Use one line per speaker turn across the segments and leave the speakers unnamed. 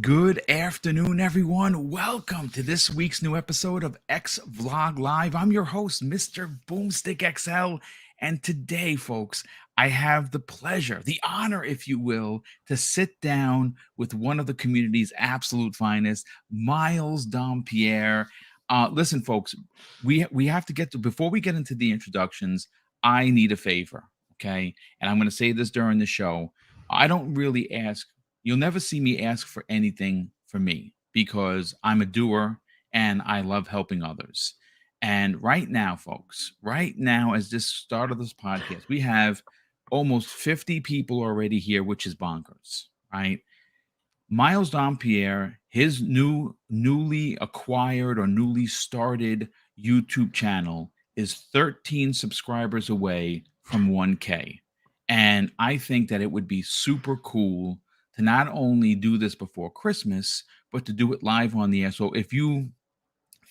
Good afternoon, everyone. Welcome to this week's new episode of X Vlog Live. I'm your host, Mr. BoomStick XL. And today, folks, I have the pleasure, the honor, if you will, to sit down with one of the community's absolute finest, Miles Dompierre. Listen, folks, we have to get to, before we get into the introductions, I need a favor, okay? And I'm going to say this during the show. I don't really ask. You'll never see me ask for anything for me because I'm a doer and I love helping others. And right now, folks, right now, as this start of this podcast, we have almost 50 people already here, which is bonkers, right? Miles Dompierre, his newly acquired or newly started YouTube channel is 13 subscribers away from 1K. And I think that it would be super cool to not only do this before Christmas, but to do it live on the air. So if you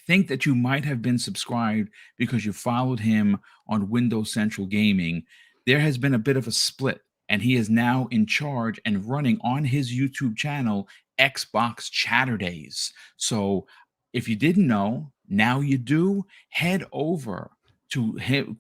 think that you might have been subscribed because you followed him on Windows Central Gaming, there has been a bit of a split, and he is now in charge and running on his YouTube channel Xbox Chatter Days. So if you didn't know, now you do. Head over to him,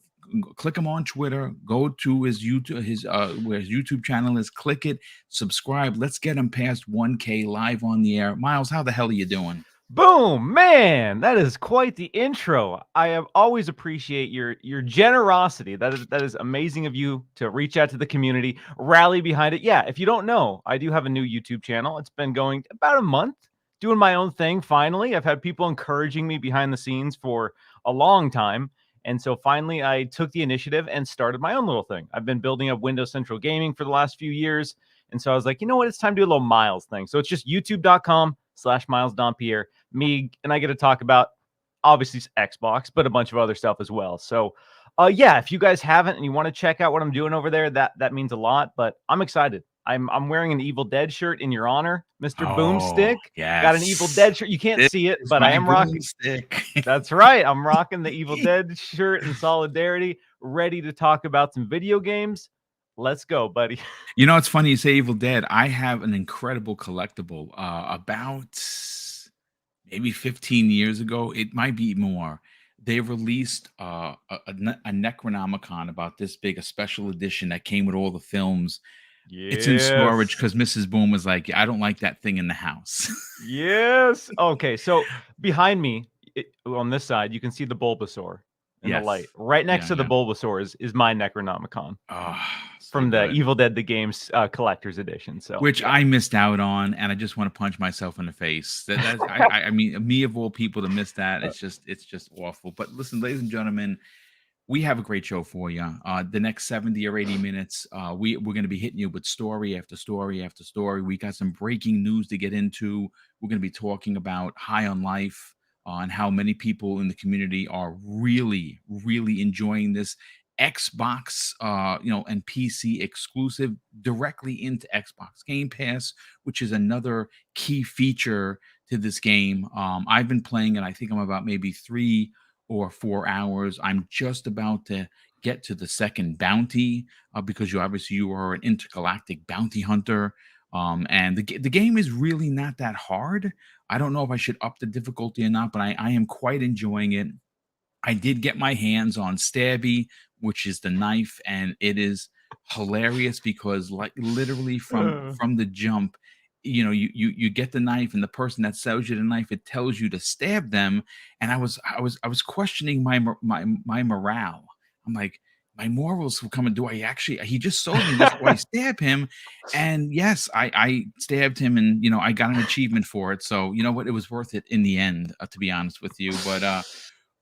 click him on Twitter, go to his YouTube, where his YouTube channel is, click it, subscribe. Let's get him past 1K live on the air. Miles, how the hell are you doing?
Boom, man, that is quite the intro. I have always appreciate your generosity. That is amazing of you to reach out to the community, rally behind it. Yeah, if you don't know, I do have a new YouTube channel. It's been going about a month, doing my own thing. Finally, I've had people encouraging me behind the scenes for a long time. And so finally, I took the initiative and started my own little thing. I've been building up Windows Central Gaming for the last few years. And so I was like, you know what? It's time to do a little Miles thing. So it's just youtube.com/Miles Dompierre. Me and I get to talk about obviously Xbox, but a bunch of other stuff as well. So yeah, if you guys haven't and you want to check out what I'm doing over there, that means a lot. But I'm excited. I'm wearing an Evil Dead shirt in your honor, Mr. Boomstick.
Yes.
Got an Evil Dead shirt. You can't see it, but I am rocking.
Stick.
That's right. I'm rocking the Evil Dead shirt in solidarity, ready to talk about some video games. Let's go, buddy.
You know, it's funny you say Evil Dead. I have an incredible collectible about maybe 15 years ago. It might be more. They released a Necronomicon about this big, a special edition that came with all the films.
Yes.
It's in storage because Mrs. Boom was like, I don't like that thing in the house.
Yes. Okay, so behind me on this side, you can see the Bulbasaur in the light. Right next to the Bulbasaur is my Necronomicon. From the Evil Dead the Games collector's edition. So
which I missed out on, and I just want to punch myself in the face. I mean, me of all people to miss that, it's just awful. But listen, ladies and gentlemen, we have a great show for you. The next 70 or 80 minutes, we're going to be hitting you with story after story after story. We got some breaking news to get into. We're going to be talking about High on Life, and how many people in the community are really, really enjoying this Xbox, and PC exclusive directly into Xbox Game Pass, which is another key feature to this game. I've been playing it. I think I'm about maybe 3 or 4 hours. I'm just about to get to the second bounty because you are an intergalactic bounty hunter. And the game is really not that hard. I don't know if I should up the difficulty or not, but I am quite enjoying it. I did get my hands on Stabby, which is the knife, and it is hilarious because, like, literally from the jump, you get the knife, and the person that sells you the knife, it tells you to stab them. And I was questioning my morale. I'm like, my morals will come and he just sold me this, do I stab him? And yes, I stabbed him, and I got an achievement for it. So you know what, it was worth it in the end, to be honest with you. But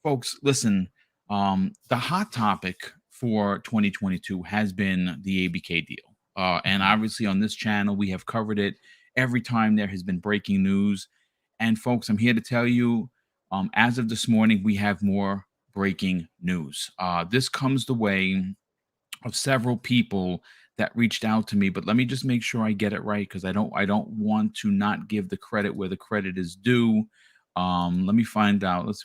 folks, listen, the hot topic for 2022 has been the ABK deal. And obviously on this channel, we have covered it every time there has been breaking news. And folks, I'm here to tell you, as of this morning, we have more breaking news. This comes the way of several people that reached out to me, but let me just make sure I get it right, because I don't want to not give the credit where the credit is due. Let me find out. Let's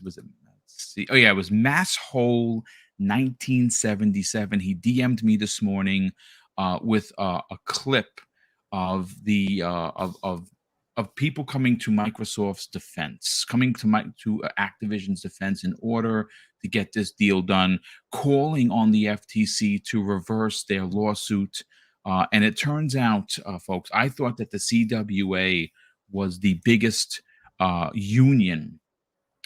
see. Oh yeah, it was Masshole 1977. He DM'd me this morning with a clip of the of of people coming to Microsoft's defense, coming to Activision's defense in order to get this deal done, calling on the FTC to reverse their lawsuit. And it turns out, folks, I thought that the CWA was the biggest union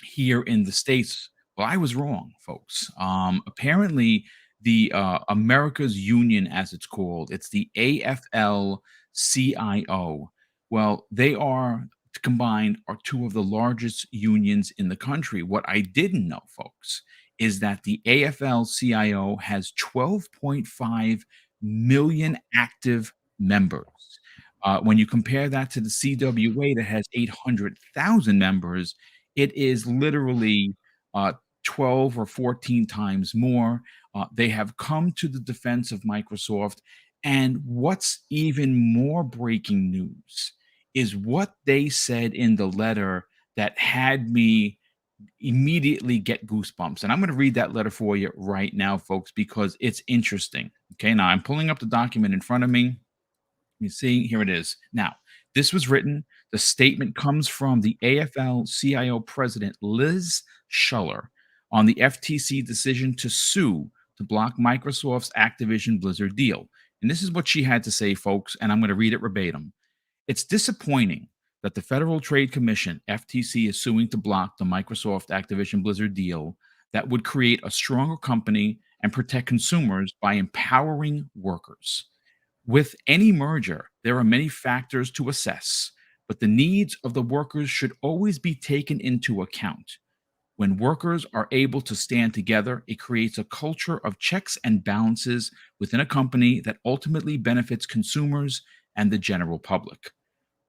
here in the States. Well, I was wrong, folks. Apparently, the America's Union, as it's called, it's the AFL-CIO. Well, they are combined are two of the largest unions in the country. What I didn't know, folks, is that the AFL-CIO has 12.5 million active members. When you compare that to the CWA that has 800,000 members, it is literally 12 or 14 times more. They have come to the defense of Microsoft. And what's even more breaking news is what they said in the letter that had me immediately get goosebumps. And I'm going to read that letter for you right now, folks, because it's interesting. Okay, now I'm pulling up the document in front of me. You see, here it is. Now, this was written. The statement comes from the AFL-CIO president, Liz Schuller, on the FTC decision to sue to block Microsoft's Activision Blizzard deal. And this is what she had to say, folks, and I'm going to read it verbatim. It's disappointing that the Federal Trade Commission, FTC, is suing to block the Microsoft Activision Blizzard deal that would create a stronger company and protect consumers by empowering workers. With any merger, there are many factors to assess, but the needs of the workers should always be taken into account. When workers are able to stand together, it creates a culture of checks and balances within a company that ultimately benefits consumers and the general public.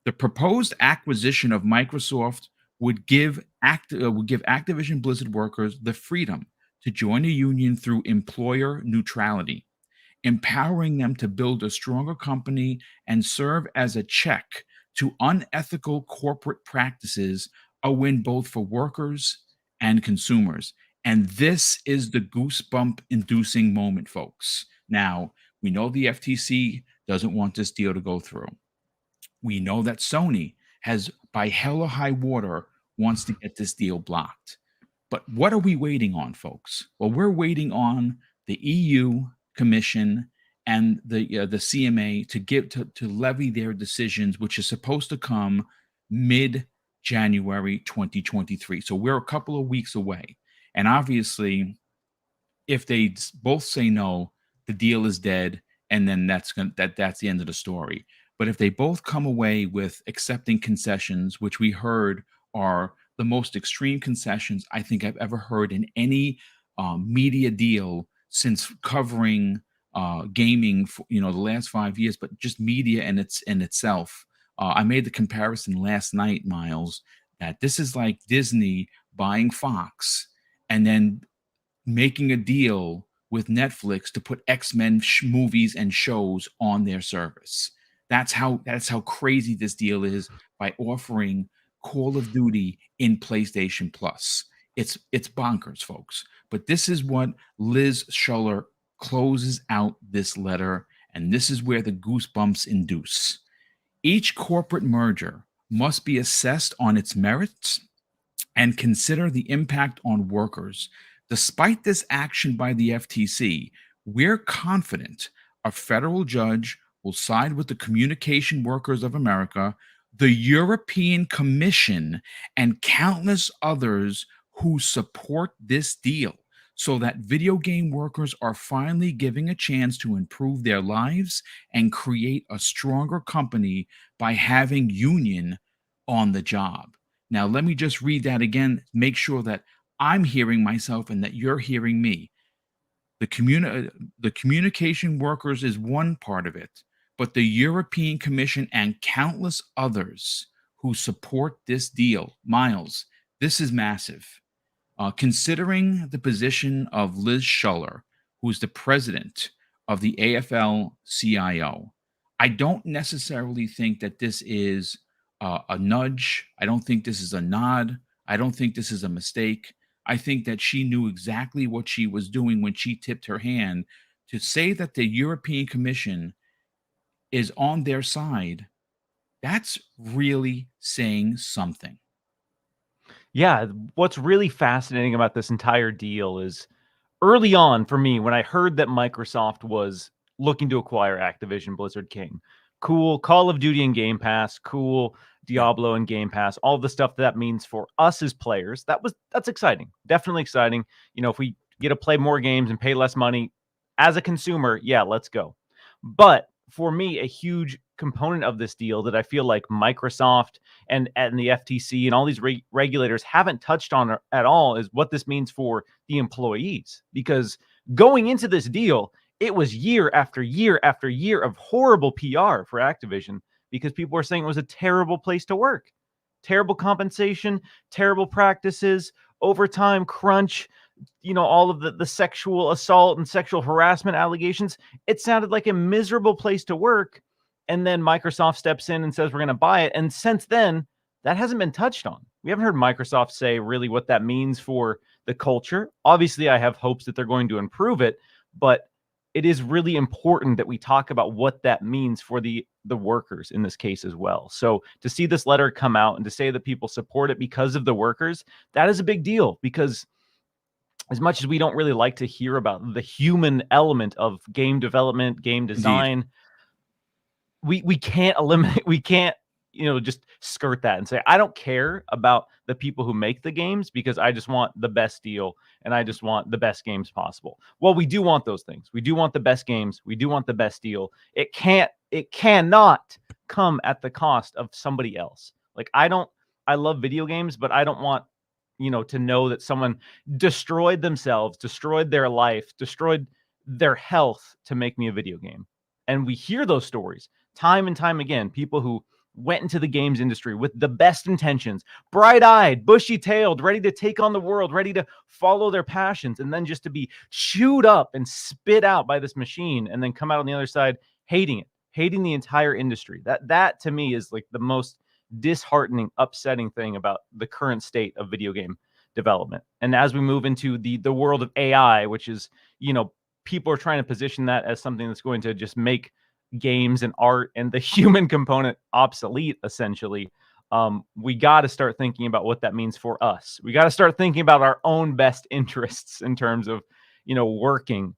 The proposed acquisition of Microsoft would give Activision Blizzard workers the freedom to join a union through employer neutrality, empowering them to build a stronger company and serve as a check to unethical corporate practices, a win both for workers and consumers. And this is the goosebump inducing moment, folks. Now, we know the FTC doesn't want this deal to go through. We know that Sony has, by hell or high water, wants to get this deal blocked. But what are we waiting on, folks? Well, we're waiting on the EU Commission and the CMA to levy their decisions, which is supposed to come mid January 2023. So we're a couple of weeks away. And obviously, if they both say no, the deal is dead, and then that's the end of the story. But if they both come away with accepting concessions, which we heard are the most extreme concessions I think I've ever heard in any media deal since covering gaming for, the last 5 years, but just media in itself. I made the comparison last night, Miles, that this is like Disney buying Fox and then making a deal with Netflix to put X-Men movies and shows on their service. That's how crazy this deal is by offering Call of Duty in PlayStation Plus. It's bonkers, folks. But this is what Liz Schuller closes out this letter, and this is where the goosebumps induce. Each corporate merger must be assessed on its merits and consider the impact on workers. Despite this action by the FTC, we're confident a federal judge will side with the Communication Workers of America, the European Commission, and countless others who support this deal, so that video game workers are finally giving a chance to improve their lives and create a stronger company by having union on the job. Now, let me just read that again, make sure that I'm hearing myself and that you're hearing me. The communication workers is one part of it, but the European Commission and countless others who support this deal, Miles, this is massive. Considering the position of Liz Schuller, who's the president of the AFL-CIO, I don't necessarily think that this is a nudge. I don't think this is a nod. I don't think this is a mistake. I think that she knew exactly what she was doing when she tipped her hand to say that the European Commission is on their side. That's really saying something.
Yeah, what's really fascinating about this entire deal is early on for me, when I heard that Microsoft was looking to acquire Activision Blizzard King, cool. Call of Duty and Game Pass, cool.
Yeah.
Diablo and Game Pass, all the stuff that means for us as players. That's exciting. Definitely exciting. You know, if we get to play more games and pay less money as a consumer, yeah, let's go. But for me, a huge component of this deal that I feel like Microsoft and the FTC and all these regulators haven't touched on at all is what this means for the employees. Because going into this deal, it was year after year after year of horrible PR for Activision because people were saying it was a terrible place to work. Terrible compensation, terrible practices, overtime crunch, you know, all of the sexual assault and sexual harassment allegations. It sounded like a miserable place to work. And then Microsoft steps in and says, we're going to buy it. And since then, that hasn't been touched on. We haven't heard Microsoft say really what that means for the culture. Obviously, I have hopes that they're going to improve it, but it is really important that we talk about what that means for the workers in this case as well. So to see this letter come out and to say that people support it because of the workers, that is a big deal, because as much as we don't really like to hear about the human element of game development, game
Indeed.
design, we can't eliminate, we can't, you know, just skirt that and say, I don't care about the people who make the games because I just want the best deal and I just want the best games possible. Well, we do want those things. We do want the best games. We do want the best deal. It cannot come at the cost of somebody else. Like, I love video games, but I don't want, you know, to know that someone destroyed themselves, destroyed their life, destroyed their health to make me a video game. And we hear those stories time and time again. People who went into the games industry with the best intentions, bright-eyed, bushy-tailed, ready to take on the world, ready to follow their passions, and then just to be chewed up and spit out by this machine and then come out on the other side hating it, hating the entire industry. That to me is like the most disheartening, upsetting thing about the current state of video game development. And as we move into the world of AI, which is, you know, people are trying to position that as something that's going to just make games and art and the human component obsolete, essentially. We got to start thinking about what that means for us. We got to start thinking about our own best interests in terms of, you know, working.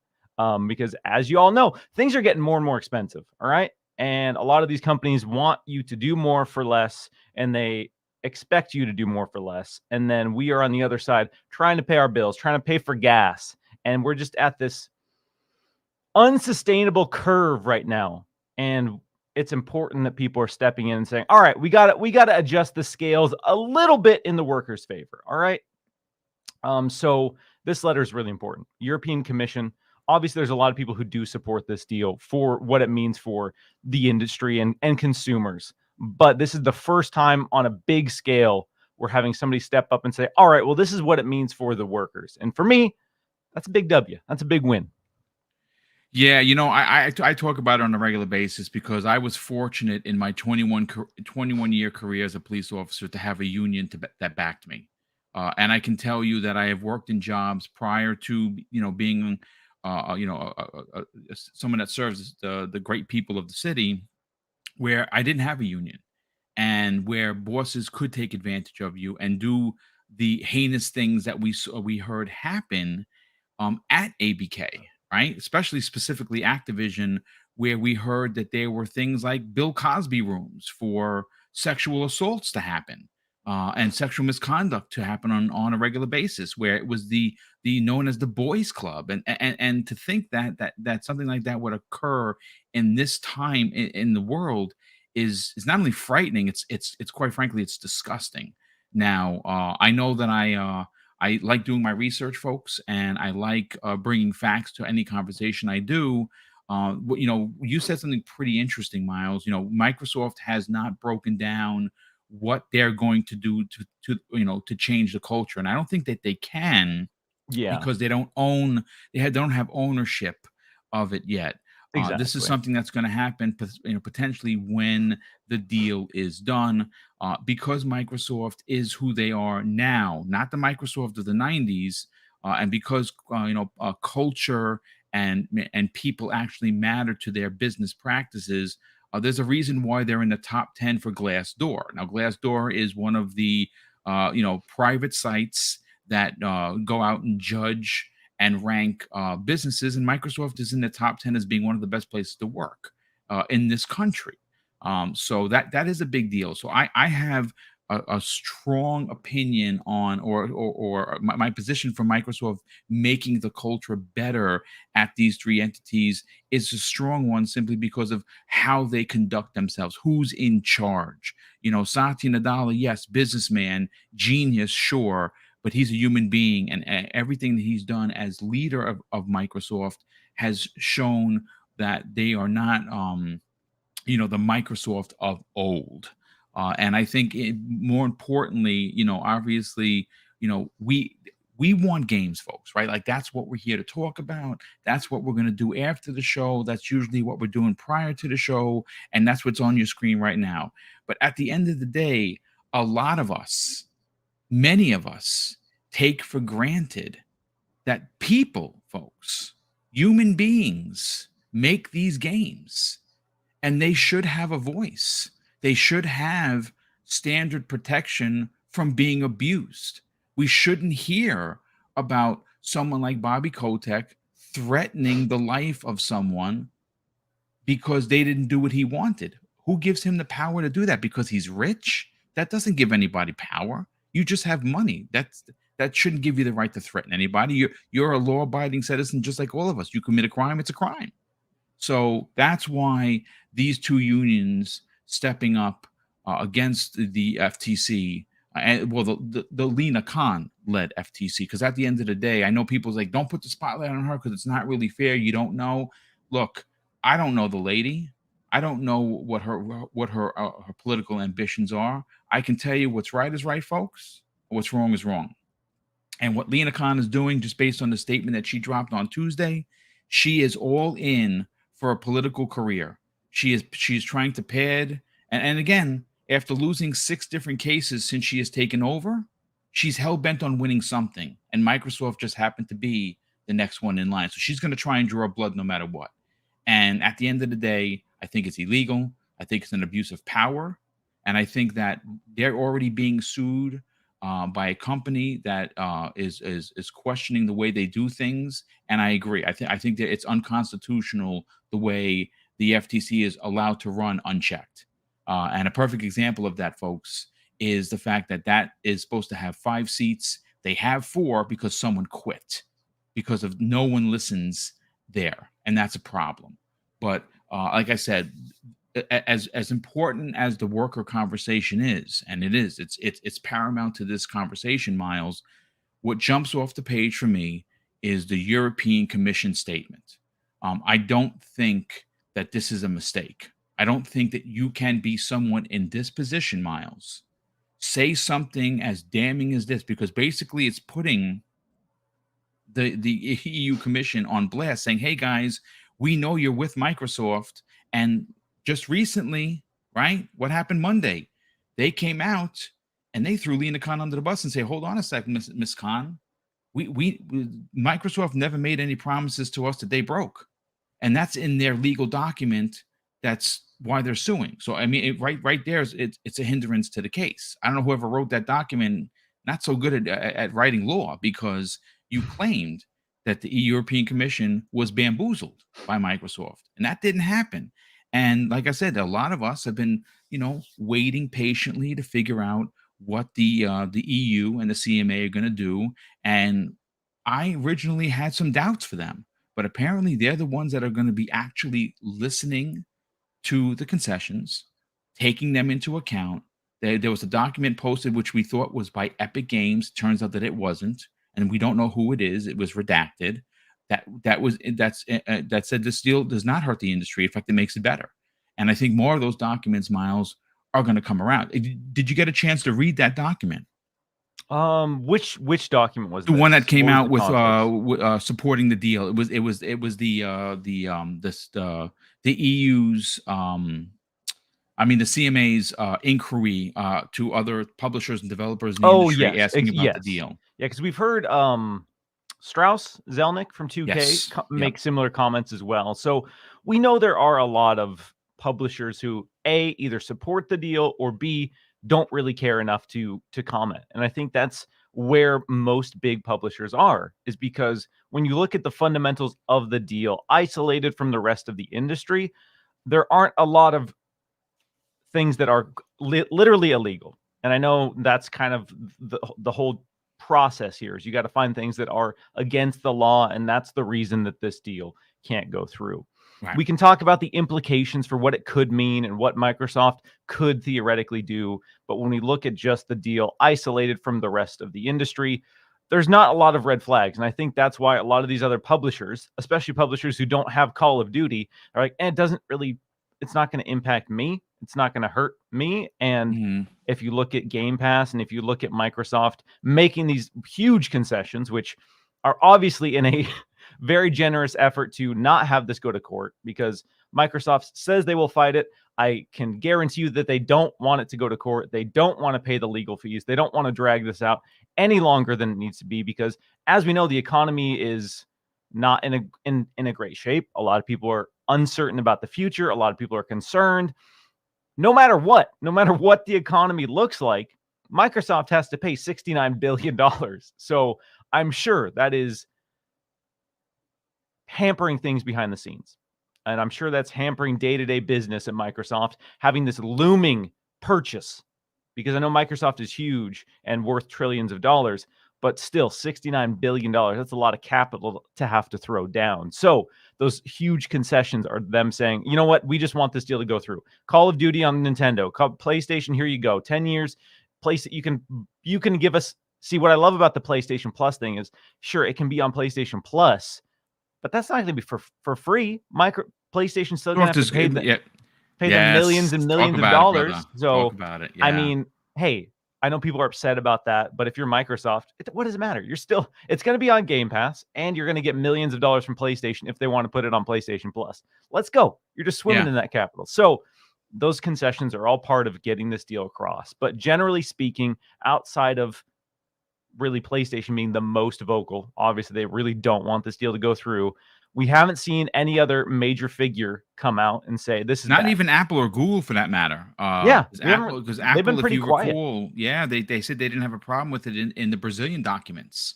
Because as you all know, things are getting more and more expensive. All right. And a lot of these companies want you to do more for less, and they expect you to do more for less. And then we are on the other side trying to pay our bills, trying to pay for gas. And we're just at this unsustainable curve right now. And it's important that people are stepping in and saying, all right, we got to adjust the scales a little bit in the workers' favor. All right. So this letter is really important. European Commission. Obviously, there's a lot of people who do support this deal for what it means for the industry and consumers. But this is the first time on a big scale we're having somebody step up and say, all right, well, this is what it means for the workers. And for me, that's a big W. That's a big win.
Yeah, you know, I talk about it on a regular basis because I was fortunate in my 21-year career as a police officer to have a union that backed me. And I can tell you that I have worked in jobs prior to, you know, being, someone that serves the great people of the city, where I didn't have a union and where bosses could take advantage of you and do the heinous things that we heard happen at ABK, right? Especially specifically Activision, where we heard that there were things like Bill Cosby rooms for sexual assaults to happen, and sexual misconduct to happen on a regular basis, where it was the known as the boys club, and to think that something like that would occur in this time in the world is not only frightening, it's quite frankly, it's disgusting. Now, I know that I like doing my research, folks, and I like bringing facts to any conversation I do. You know, you said something pretty interesting, Miles. You know, Microsoft has not broken down what they're going to do to change the culture, and I don't think that they can,
Yeah,
because they don't have ownership of it yet. This is
exactly.
something that's going to happen, potentially when the deal is done, because Microsoft is who they are now, not the Microsoft of the '90s, and because culture and people actually matter to their business practices. There's a reason why they're in the top 10 for Glassdoor. Now, Glassdoor is one of the private sites that go out and judge and rank businesses, and Microsoft is in the top 10 as being one of the best places to work in this country. So that is a big deal. So I have a strong opinion on, or my position for Microsoft making the culture better at these three entities is a strong one, simply because of how they conduct themselves, who's in charge. Satya Nadella, yes, businessman, genius, sure, but he's a human being, and everything that he's done as leader of Microsoft has shown that they are not the Microsoft of old. And I think more importantly, obviously, we want games, folks, right? Like, that's what we're here to talk about. That's what we're going to do after the show. That's usually what we're doing prior to the show. And that's what's on your screen right now. But at the end of the day, a lot of us, many of us, take for granted that people, folks, human beings, make these games, and they should have a voice. They should have standard protection from being abused. We shouldn't hear about someone like Bobby Kotick threatening the life of someone because they didn't do what he wanted. Who gives him the power to do that? Because he's rich? That doesn't give anybody power. You just have money. That shouldn't give you the right to threaten anybody. You're a law-abiding citizen just like all of us. You commit a crime, it's a crime. So that's why these two unions stepping up against the FTC, the Lena Khan led FTC, because at the end of the day, I know people's like, don't put the spotlight on her because it's not really fair. You don't know. Look, I don't know the lady. I don't know what her political ambitions are. I can tell you what's right is right, folks. What's wrong is wrong. And what Lena Khan is doing, just based on the statement that she dropped on Tuesday, she is all in for a political career. She's trying to pad, and again, after losing 6 different cases since she has taken over, she's hell-bent on winning something, and Microsoft just happened to be the next one in line. So she's going to try and draw blood no matter what. And at the end of the day, I think it's illegal. I think it's an abuse of power, and I think that they're already being sued by a company that is questioning the way they do things. And I agree. I think that it's unconstitutional the way the FTC is allowed to run unchecked. And a perfect example of that, folks, is the fact that is supposed to have 5 seats. They have 4 because someone quit, because of no one listens there, and that's a problem. But like I said, as important as the worker conversation is, and it's paramount to this conversation, Miles, what jumps off the page for me is the European Commission statement. I don't think that this is a mistake. I don't think that you can be someone in this position, Miles, say something as damning as this, because basically it's putting the EU Commission on blast, saying, hey guys, we know you're with Microsoft, and just recently, right? What happened Monday? They came out and they threw Lena Khan under the bus and say, hold on a second, Miss Khan. We Microsoft never made any promises to us that they broke. And that's in their legal document. That's why they're suing. So, I mean, right there, it's a hindrance to the case. I don't know whoever wrote that document, not so good at writing law, because you claimed that the European Commission was bamboozled by Microsoft. And that didn't happen. And like I said, a lot of us have been, waiting patiently to figure out what the EU and the CMA are going to do. And I originally had some doubts for them, but apparently they're the ones that are going to be actually listening to the concessions, taking them into account. There was a document posted which we thought was by Epic Games. Turns out that it wasn't, and we don't know who it is. It was redacted. That said this deal does not hurt the industry. In fact, it makes it better. And I think more of those documents, Miles, are going to come around. Did you get a chance to read that document?
Which document was
the
this?
one that came
What
out
was
with supporting the deal? It was the EU's the CMA's inquiry to other publishers and developers in the industry, asking about the deal.
Yeah, because we've heard Strauss Zelnick from 2K
Yes.
make similar comments as well. So we know there are a lot of publishers who A, either support the deal, or B, don't really care enough to comment. And I think that's where most big publishers are, is because when you look at the fundamentals of the deal isolated from the rest of the industry, there aren't a lot of things that are literally illegal. And I know that's kind of the whole process here, is you got to find things that are against the law, and that's the reason that this deal can't go through.
Right.
We can talk about the implications for what it could mean and what Microsoft could theoretically do, but when we look at just the deal isolated from the rest of the industry, there's not a lot of red flags. And I think that's why a lot of these other publishers, especially publishers who don't have Call of Duty, are like, it doesn't really, it's not going to impact me. It's not going to hurt me. And if you look at Game Pass and if you look at Microsoft making these huge concessions, which are obviously in a very generous effort to not have this go to court, because Microsoft says they will fight it. I can guarantee you that they don't want it to go to court. They don't want to pay the legal fees. They don't want to drag this out any longer than it needs to be, because as we know, the economy is not in a great shape. A lot of people are uncertain about the future. A lot of people are concerned. No matter what the economy looks like, Microsoft has to pay $69 billion. So I'm sure that is hampering things behind the scenes. And I'm sure that's hampering day-to-day business at Microsoft, having this looming purchase, because I know Microsoft is huge and worth trillions of dollars, but still $69 billion. That's a lot of capital to have to throw down. So those huge concessions are them saying, you know what, we just want this deal to go through. Call of Duty on Nintendo, PlayStation, here you go. 10 years, place that you can give us. See, what I love about the PlayStation Plus thing is, sure, it can be on PlayStation Plus, but that's not going to be for free. PlayStation still going to have to pay them millions and millions of dollars. So,
talk about it. Yeah.
I mean, hey, I know people are upset about that, but if you're Microsoft, what does it matter? It's going to be on Game Pass, and you're going to get millions of dollars from PlayStation if they want to put it on PlayStation Plus. Let's go. You're just swimming in that capital. So those concessions are all part of getting this deal across. But generally speaking, outside of really PlayStation being the most vocal, obviously they really don't want this deal to go through, we haven't seen any other major figure come out and say this is
not
bad.
even Apple or Google for that matter.
Because
Apple,
they've been pretty quiet.
Recall, they said they didn't have a problem with it in the Brazilian documents.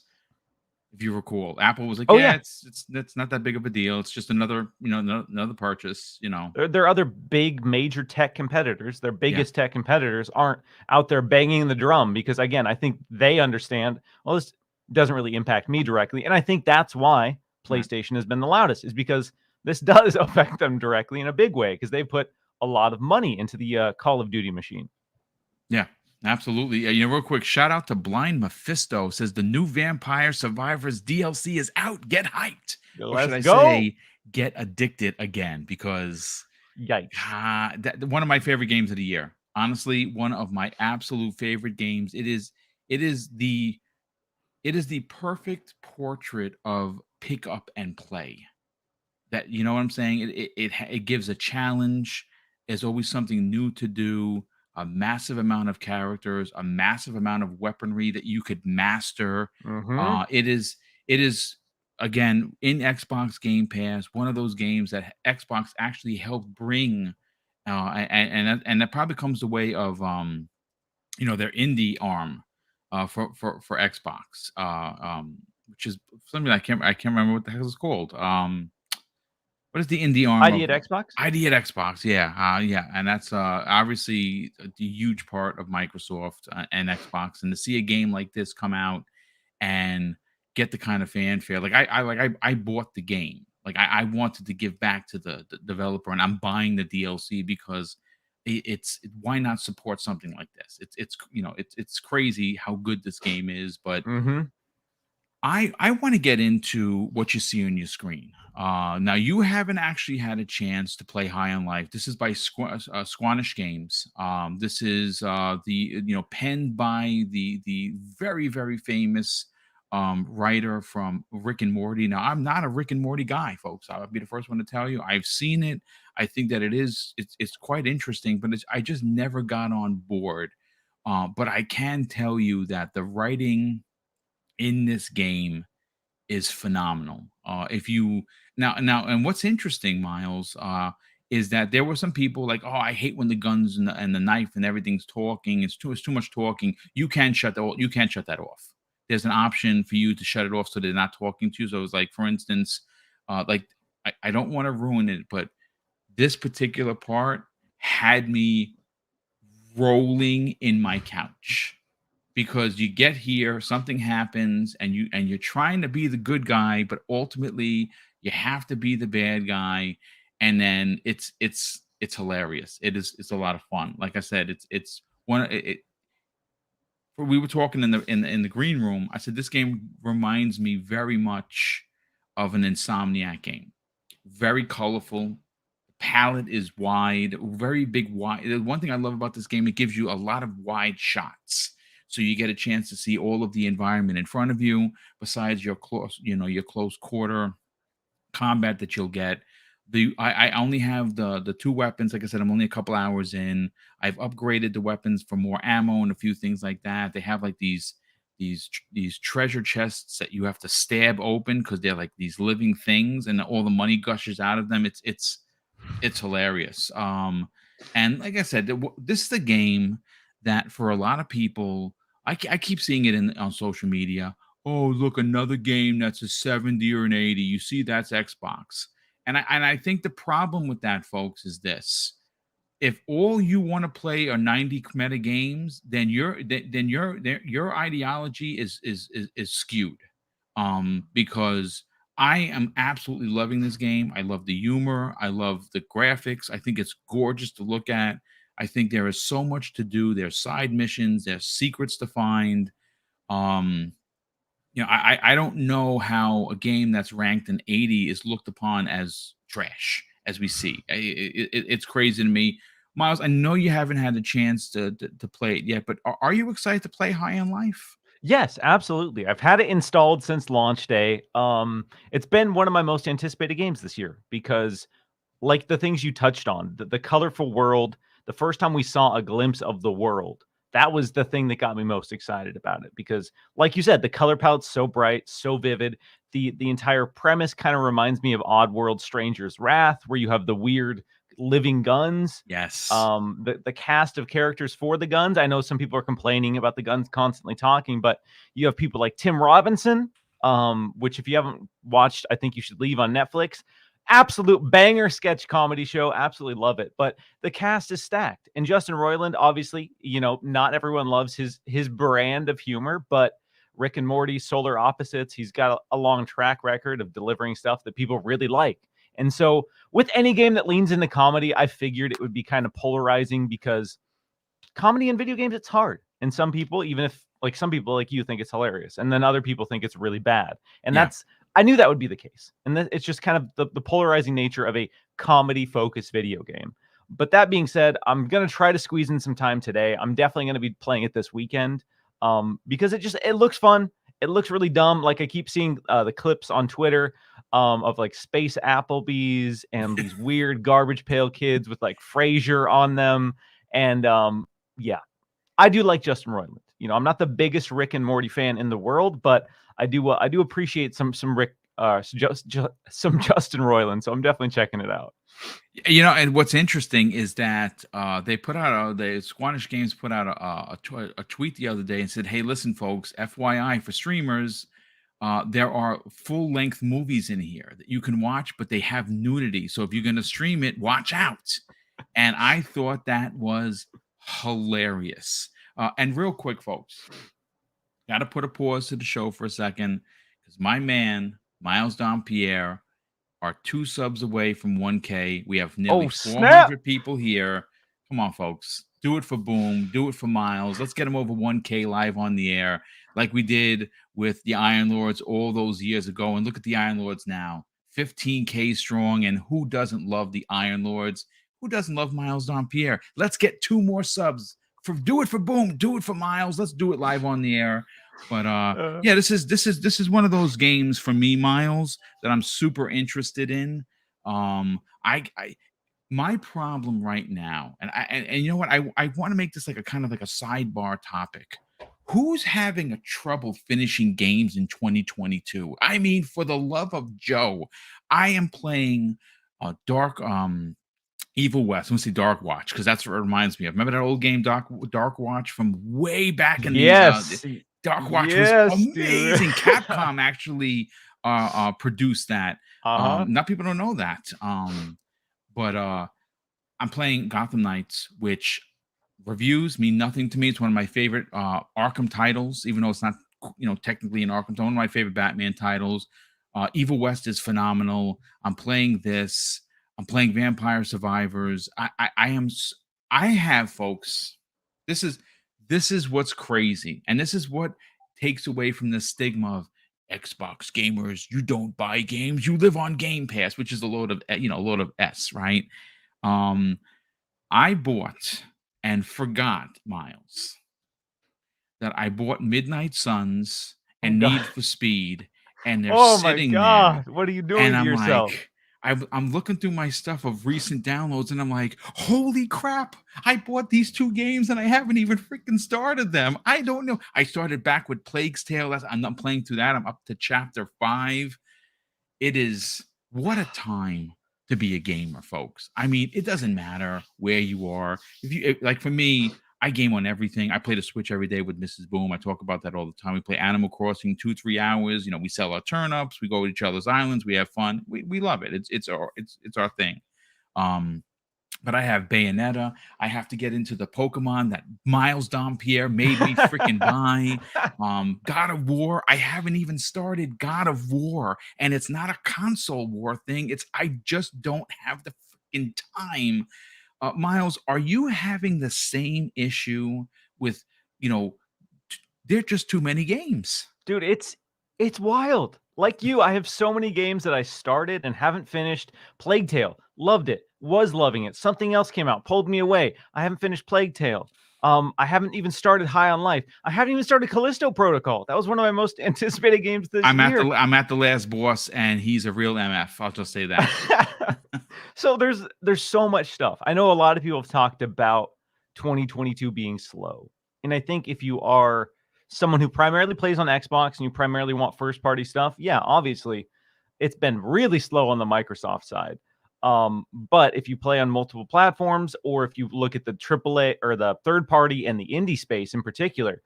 If you recall, Apple was like, it's not that big of a deal. It's just another purchase.
There are other big major tech competitors. Their biggest tech competitors aren't out there banging the drum, because again, I think they understand, well, this doesn't really impact me directly. And I think that's why PlayStation has been the loudest, is because this does affect them directly in a big way, because they put a lot of money into the Call of Duty machine.
Yeah, absolutely. Real quick, shout out to Blind Mephisto, says the new Vampire Survivors DLC is out. Get hyped. Or should I say, get addicted again, because
yikes.
One of my favorite games of the year. Honestly, one of my absolute favorite games. It is the perfect portrait of pick up and play. That, you know what I'm saying? It gives a challenge. There's always something new to do. A massive amount of characters, a massive amount of weaponry that you could master. It is again in Xbox Game Pass, one of those games that Xbox actually helped bring, and that probably comes the way of their indie arm for Xbox, which is something I can't remember what the hell it's called. What is the indie arm?
ID at Xbox?
ID at Xbox, yeah. And that's obviously a huge part of Microsoft and Xbox. And to see a game like this come out and get the kind of fanfare, like I bought the game. Like I wanted to give back to the developer, and I'm buying the DLC because it's why not support something like this? It's crazy how good this game is, but I want to get into what you see on your screen. Now, you haven't actually had a chance to play High on Life. This is by Squanish Games. This is penned by the very, very famous writer from Rick and Morty. Now, I'm not a Rick and Morty guy, folks. I'll be the first one to tell you. I've seen it. I think that it's quite interesting, but I just never got on board. But I can tell you that the writing in this game is phenomenal. If you now, and what's interesting, Miles, is that there were some people like, oh, I hate when the guns and the knife and everything's talking. It's too much talking. You can shut that off. There's an option for you to shut it off so they're not talking to you. So it's like, for instance, like I don't want to ruin it, but this particular part had me rolling in my couch because you get here, something happens, and you're trying to be the good guy, but ultimately you have to be the bad guy, and then it's hilarious. It's a lot of fun. Like I said, it's one. We were talking in the green room. I said this game reminds me very much of an Insomniac game. Very colorful. Palette is wide, very big wide. The one thing I love about this game, it gives you a lot of wide shots. So you get a chance to see all of the environment in front of you, besides your your close quarter combat that you'll get. I only have the two weapons. Like I said, I'm only a couple hours in. I've upgraded the weapons for more ammo and a few things like that. They have like these treasure chests that you have to stab open because they're like these living things, and all the money gushes out of them. It's hilarious. And like I said, this is the game that for a lot of people, I keep seeing it on social media. Oh, look, another game that's a 70 or an 80. You see, that's Xbox. And I think the problem with that, folks, is this. If all you want to play are 90 meta games, then your ideology is skewed. Because I am absolutely loving this game. I love the humor. I love the graphics. I think it's gorgeous to look at. I think there is so much to do. There's side missions. There's secrets to find. Um, I don't know how a game that's ranked an 80 is looked upon as trash, as we see. It's crazy to me. Miles, I know you haven't had a chance to play it yet, but are you excited to play High on Life?
Yes, absolutely. I've had it installed since launch day. It's been one of my most anticipated games this year because, like the things you touched on, the colorful world, the first time we saw a glimpse of the world, that was the thing that got me most excited about it. Because, like you said, the color palette's so bright, so vivid. The entire premise kind of reminds me of Oddworld Stranger's Wrath, where you have the weird living guns.
Yes.
The cast of characters for the guns. I know some people are complaining about the guns constantly talking, but you have people like Tim Robinson, which if you haven't watched, I think you should leave on Netflix. Absolute banger sketch comedy show. Absolutely love it. But the cast is stacked. And Justin Roiland, obviously, not everyone loves his brand of humor, but Rick and Morty, Solar Opposites, he's got a long track record of delivering stuff that people really like. And so with any game that leans into comedy, I figured it would be kind of polarizing because comedy in video games, it's hard. And some people, even if like some people like you think it's hilarious, and then other people think it's really bad. And
Yeah.
I knew that would be the case. And it's just kind of the polarizing nature of a comedy focused video game. But that being said, I'm going to try to squeeze in some time today. I'm definitely going to be playing it this weekend because it looks fun. It looks really dumb. Like I keep seeing the clips on Twitter of like space Applebee's and these weird garbage pail kids with like Frasier on them. And yeah, I do like Justin Roiland. I'm not the biggest Rick and Morty fan in the world, but I do appreciate some Rick, some Justin Roiland. So I'm definitely checking it out.
And what's interesting is that they put out the Squanish Games put out a tweet the other day and said, "Hey, listen, folks, FYI for streamers, there are full-length movies in here that you can watch, but they have nudity. So if you're going to stream it, watch out." And I thought that was hilarious. And real quick, folks, got to put a pause to the show for a second because my man Miles Dompierre are 2 subs away from 1K. We have nearly
Oh, snap.
400 people here. Come on, folks. Do it for Boom. Do it for Miles. Let's get him over 1K live on the air like we did with the Iron Lords all those years ago. And look at the Iron Lords now. 15K strong. And who doesn't love the Iron Lords? Who doesn't love Miles Dompierre? Let's get 2 more subs. Do it for Boom. Do it for Miles. Let's do it live on the air. But yeah, this is one of those games for me, Miles, that I'm super interested in. I my problem right now, and you know what, I want to make this like a kind of like a sidebar topic. Who's having a trouble finishing games in 2022? I mean, for the love of Joe, I am playing Dark Evil West. Let's see, Dark Watch, because that's what it reminds me of. Remember that old game, Dark Watch, from way back in the
Yes.
Dark Watch was
Yes, dude.
amazing. Capcom actually produced that.
Uh-huh.
Not people don't know that. But I'm playing Gotham Knights, which reviews mean nothing to me. It's one of my favorite Arkham titles, even though it's not, technically an Arkham. It's one of my favorite Batman titles. Evil West is phenomenal. I'm playing this. I'm playing Vampire Survivors. I have, folks. This is what's crazy, and this is what takes away from the stigma of Xbox gamers. You don't buy games. You live on Game Pass, which is a load of S, right? I bought and forgot, Miles, that I bought Midnight Suns
Oh
and Need
god.
for Speed, and they're
Oh my
sitting there,
god. What are you doing
and
to
I'm
yourself?
like, I'm looking through my stuff of recent downloads, and I'm like, holy crap! I bought these 2 games, and I haven't even freaking started them. I don't know. I started back with Plague's Tale. I'm not playing through that. I'm up to chapter 5. It is, what a time to be a gamer, folks. I mean, it doesn't matter where you are. Like for me, I game on everything. I play the Switch every day with Mrs. Boom. I talk about that all the time. We play Animal Crossing 2-3 hours. We sell our turnips. We go to each other's islands. We have fun. We love it. It's our thing. But I have Bayonetta. I have to get into the Pokemon that Miles Dompierre made me freaking buy. God of War. I haven't even started God of War, and it's not a console war thing. I just don't have the freaking time. Miles, are you having the same issue with, there are just too many games?
Dude, it's wild. Like you, I have so many games that I started and haven't finished. Plague Tale, loved it, was loving it. Something else came out, pulled me away. I haven't finished Plague Tale. I haven't even started High on Life. I haven't even started Callisto Protocol. That was one of my most anticipated games this year.
I'm at the last boss, and he's a real MF. I'll just say that.
So there's so much stuff. I know a lot of people have talked about 2022 being slow. And I think if you are someone who primarily plays on Xbox and you primarily want first party stuff, yeah, obviously it's been really slow on the Microsoft side. But if you play on multiple platforms, or if you look at the AAA or the third party and the indie space in particular,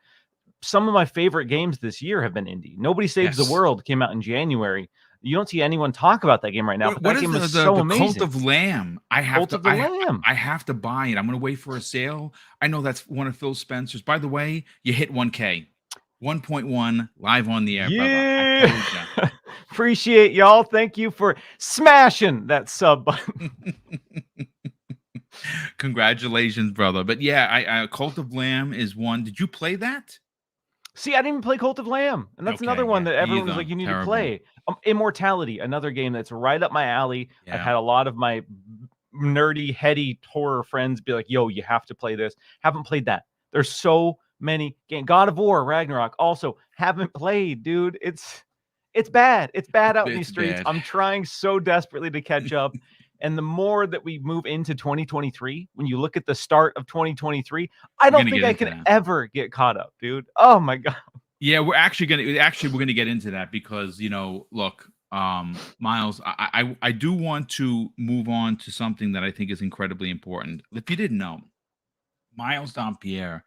some of my favorite games this year have been indie. Nobody Saves the World came out in January. You don't see anyone talk about that game right now, but that game is so amazing.
Cult of Lamb? I have
Cult of the Lamb.
I have to buy it. I'm going to wait for a sale. I know that's one of Phil Spencer's. By the way, you hit 1K. 1.1 live on the air,
Yeah.
brother. I told you.
Appreciate y'all. Thank you for smashing that sub button.
Congratulations, brother. But yeah, Cult of Lamb is one. Did you play that?
See, I didn't even play Cult of Lamb, and that's another one that everyone was like, you need to play. Immortality, another game that's right up my alley. Yeah. I've had a lot of my nerdy, heady horror friends be like, yo, you have to play this. Haven't played that. There's so many games. God of War, Ragnarok, also haven't played, dude. It's bad. It's bad out in these streets. Bad. I'm trying so desperately to catch up. And the more that we move into 2023, when you look at the start of 2023, I don't think I can ever get caught up, dude. Oh my god.
Yeah, we're gonna get into that because look, Miles, I do want to move on to something that I think is incredibly important. If you didn't know, Miles Dompierre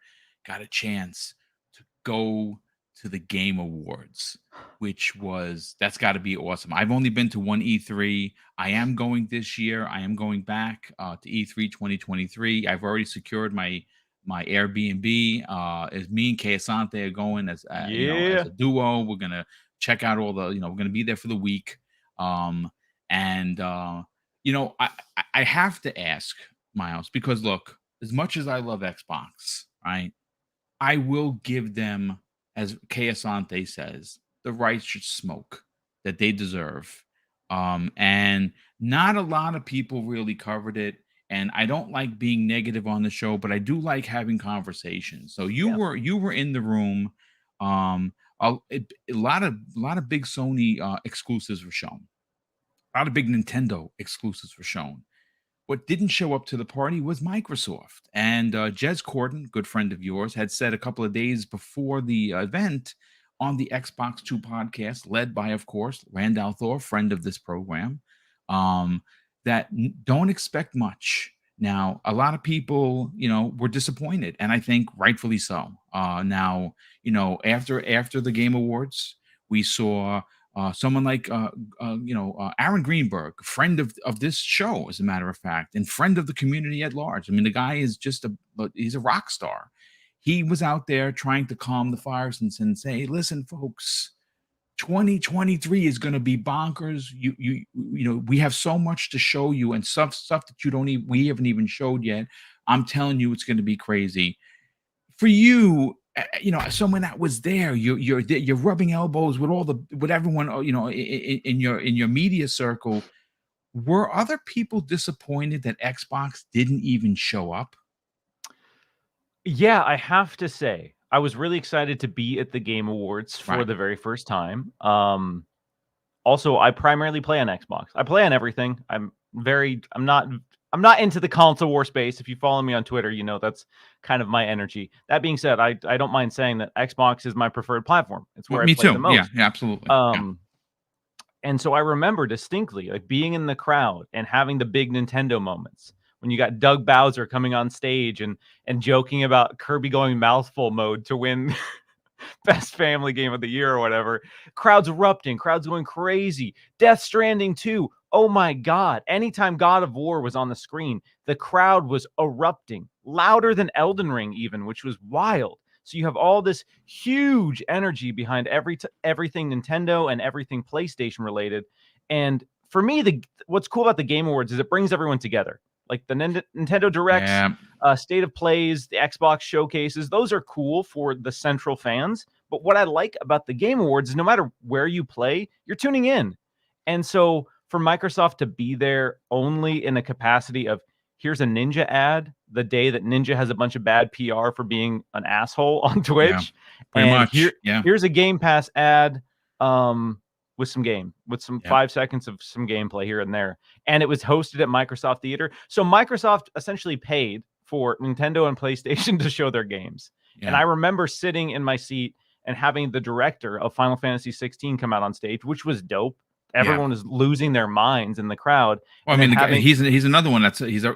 got a chance to go to the Game Awards, that's got to be awesome. I've only been to one E3. I am going this year. I am going back to E3 2023. I've already secured my Airbnb. As me and Kay Asante are going as as a duo. We're gonna check out all the we're gonna be there for the week. I have to ask, Miles, because look, as much as I love Xbox, right, I will give them, as Kay Asante says, the righteous smoke that they deserve. And not a lot of people really covered it. And I don't like being negative on the show, but I do like having conversations. So you were in the room. A lot of big Sony exclusives were shown. A lot of big Nintendo exclusives were shown. What didn't show up to the party was Microsoft. And Jez Corden, good friend of yours, had said a couple of days before the event on the Xbox 2 podcast, led by, of course, Randall Thor, friend of this program, that don't expect much Now, a lot of people, were disappointed, and I think rightfully so. Now, after the Game Awards, we saw someone like Aaron Greenberg, friend of this show, as a matter of fact, and friend of the community at large. I mean, the guy is he's a rock star. He was out there trying to calm the fires and say, "Hey, listen, folks, 2023 is going to be bonkers. We have so much to show you, and stuff that you don't even we haven't even showed yet. I'm telling you, it's going to be crazy for you." Someone that was there, you're rubbing elbows with everyone, in your media circle. Were other people disappointed that Xbox didn't even show up?
Yeah, I have to say, I was really excited to be at the Game Awards for
Right.
the very first time. Also, I primarily play on Xbox. I play on everything. I'm not into the console war space. If you follow me on Twitter, that's kind of my energy. That being said, I don't mind saying that Xbox is my preferred platform. It's
Well,
where I
me
play the
too. Yeah,
most.
yeah, absolutely. Yeah.
And so I remember distinctly like being in the crowd and having the big Nintendo moments when you got Doug Bowser coming on stage and joking about Kirby going mouthful mode to win best family game of the year or whatever. Crowds erupting, crowds going crazy. Death Stranding 2. Oh my God. Anytime God of War was on the screen, the crowd was erupting, louder than Elden Ring, even, which was wild. So you have all this huge energy behind everything Nintendo and everything PlayStation related. And for me, what's cool about the Game Awards is it brings everyone together. Like the Nintendo Directs,
Yeah.
State of Plays, the Xbox showcases, those are cool for the central fans. But what I like about the Game Awards is no matter where you play, you're tuning in. And so for Microsoft to be there only in a capacity of here's a Ninja ad the day that Ninja has a bunch of bad PR for being an asshole on
Yeah.
Twitch,
Pretty
and
much. Yeah.
here's a Game Pass ad with some
Yep.
5 seconds of some gameplay here and there. And it was hosted at Microsoft Theater. So Microsoft essentially paid for Nintendo and PlayStation to show their games. And
Yeah.
I remember sitting in my seat and having the director of Final Fantasy 16 come out on stage, which was dope.
Yeah.
Everyone was losing their minds in the crowd.
Well, I
And
mean,
then
the guy,
having
he's another one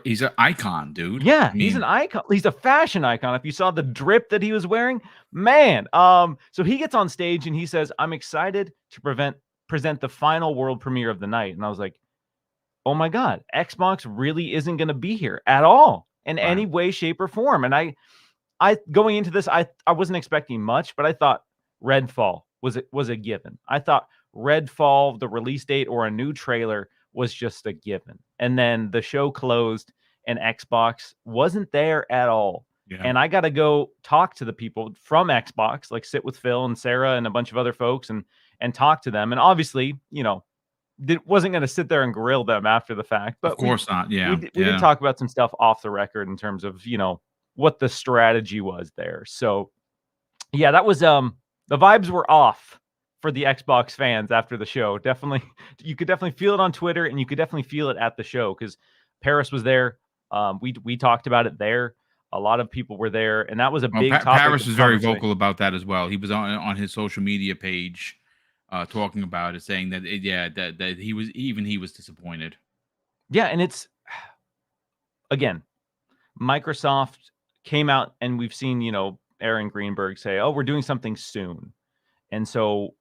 he's an icon, dude.
yeah,
I
he's an
mean,
icon. He's a fashion icon. If you saw the drip that he was wearing, man. So he gets on stage and he says, "I'm excited to present the final world premiere of the night." And I was like, "Oh my God, Xbox really isn't going to be here at all in
right.
any way, shape, or form." And I going into this, I wasn't expecting much, but I thought Redfall was a given. I thought Redfall, the release date or a new trailer was just a given. And then the show closed and Xbox wasn't there at all.
Yeah.
And I got to go talk to the people from Xbox, like sit with Phil and Sarah and a bunch of other folks and talk to them. And obviously, wasn't going to sit there and grill them after the fact,
Of
but we
course not.
we
Yeah.
did, we did
Yeah.
talk about some stuff off the record in terms of what the strategy was there. So yeah, that was the vibes were off for the Xbox fans after the show. Definitely, you could definitely feel it on Twitter, and you could definitely feel it at the show because Paris was there. We talked about it there. A lot of people were there, and that was a
Well,
big topic
Paris
of
was very
conversation.
vocal about that as well. He was on his social media page, talking about it, saying that that he was disappointed.
Yeah, and it's again, Microsoft came out, and we've seen Aaron Greenberg say, "Oh, we're doing something soon," and so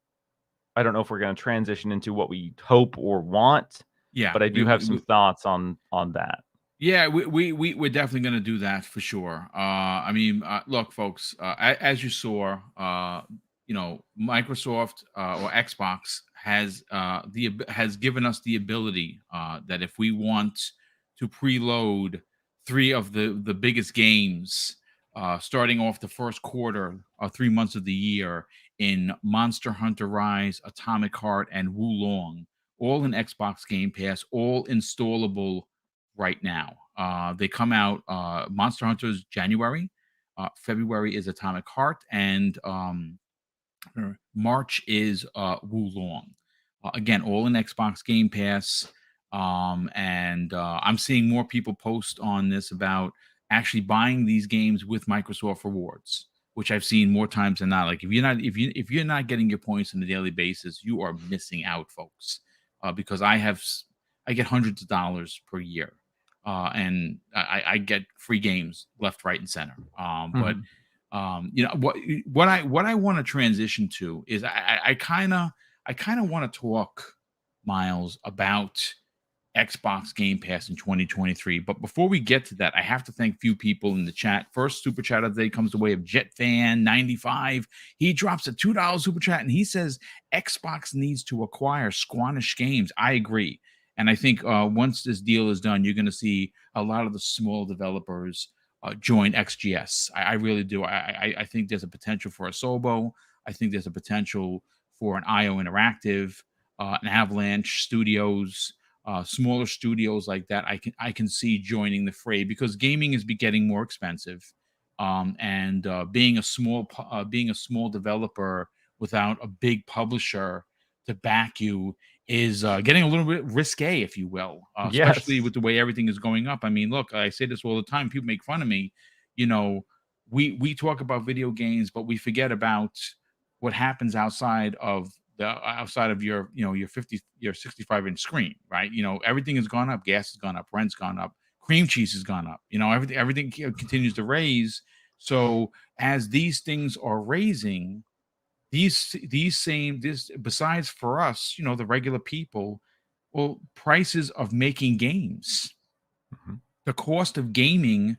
I don't know if we're going to transition into what we hope or want,
Yeah.
but I do have some thoughts on that.
Yeah, we're definitely going to do that for sure. I mean, look, folks, as you saw, Microsoft or Xbox has given us the ability that if we want to preload three of the biggest games, starting off the first quarter or 3 months of the year in Monster Hunter Rise, Atomic Heart, and Wulong, all in Xbox Game Pass, all installable right now. They come out Monster Hunter's January, February is Atomic Heart, and March is Wulong. Again, all in Xbox Game Pass. And I'm seeing more people post on this about actually buying these games with Microsoft Rewards, which I've seen more times than not. Like if you're not getting your points on a daily basis, you are missing out, folks. Because I get hundreds of dollars per year and I get free games left, right, and center. But
Mhm.
what I want to transition to is I kind of want to talk, Miles, about Xbox Game Pass in 2023. But before we get to that, I have to thank a few people in the chat. First super chat of the day comes the way of JetFan95. He drops a $2 super chat and he says Xbox needs to acquire Squanish games. I agree. And I think once this deal is done, you're going to see a lot of the small developers join XGS. I really do. I think there's a potential for a Sobo. I think there's a potential for an IO Interactive, an Avalanche Studios, smaller studios like that. I can see joining the fray because gaming is getting more expensive, and being a small developer without a big publisher to back you is getting a little bit risque, if you will, especially
Yes.
with the way everything is going up. I mean, look, I say this all the time. People make fun of me. You know, we talk about video games, but we forget about what happens outside of your your 65-inch screen, right? Everything has gone up. Gas has gone up. Rent's gone up. Cream cheese has gone up. Everything continues to raise. So as these things are raising, this besides for us, the regular people, well, prices of making games,
Mhm.
the cost of gaming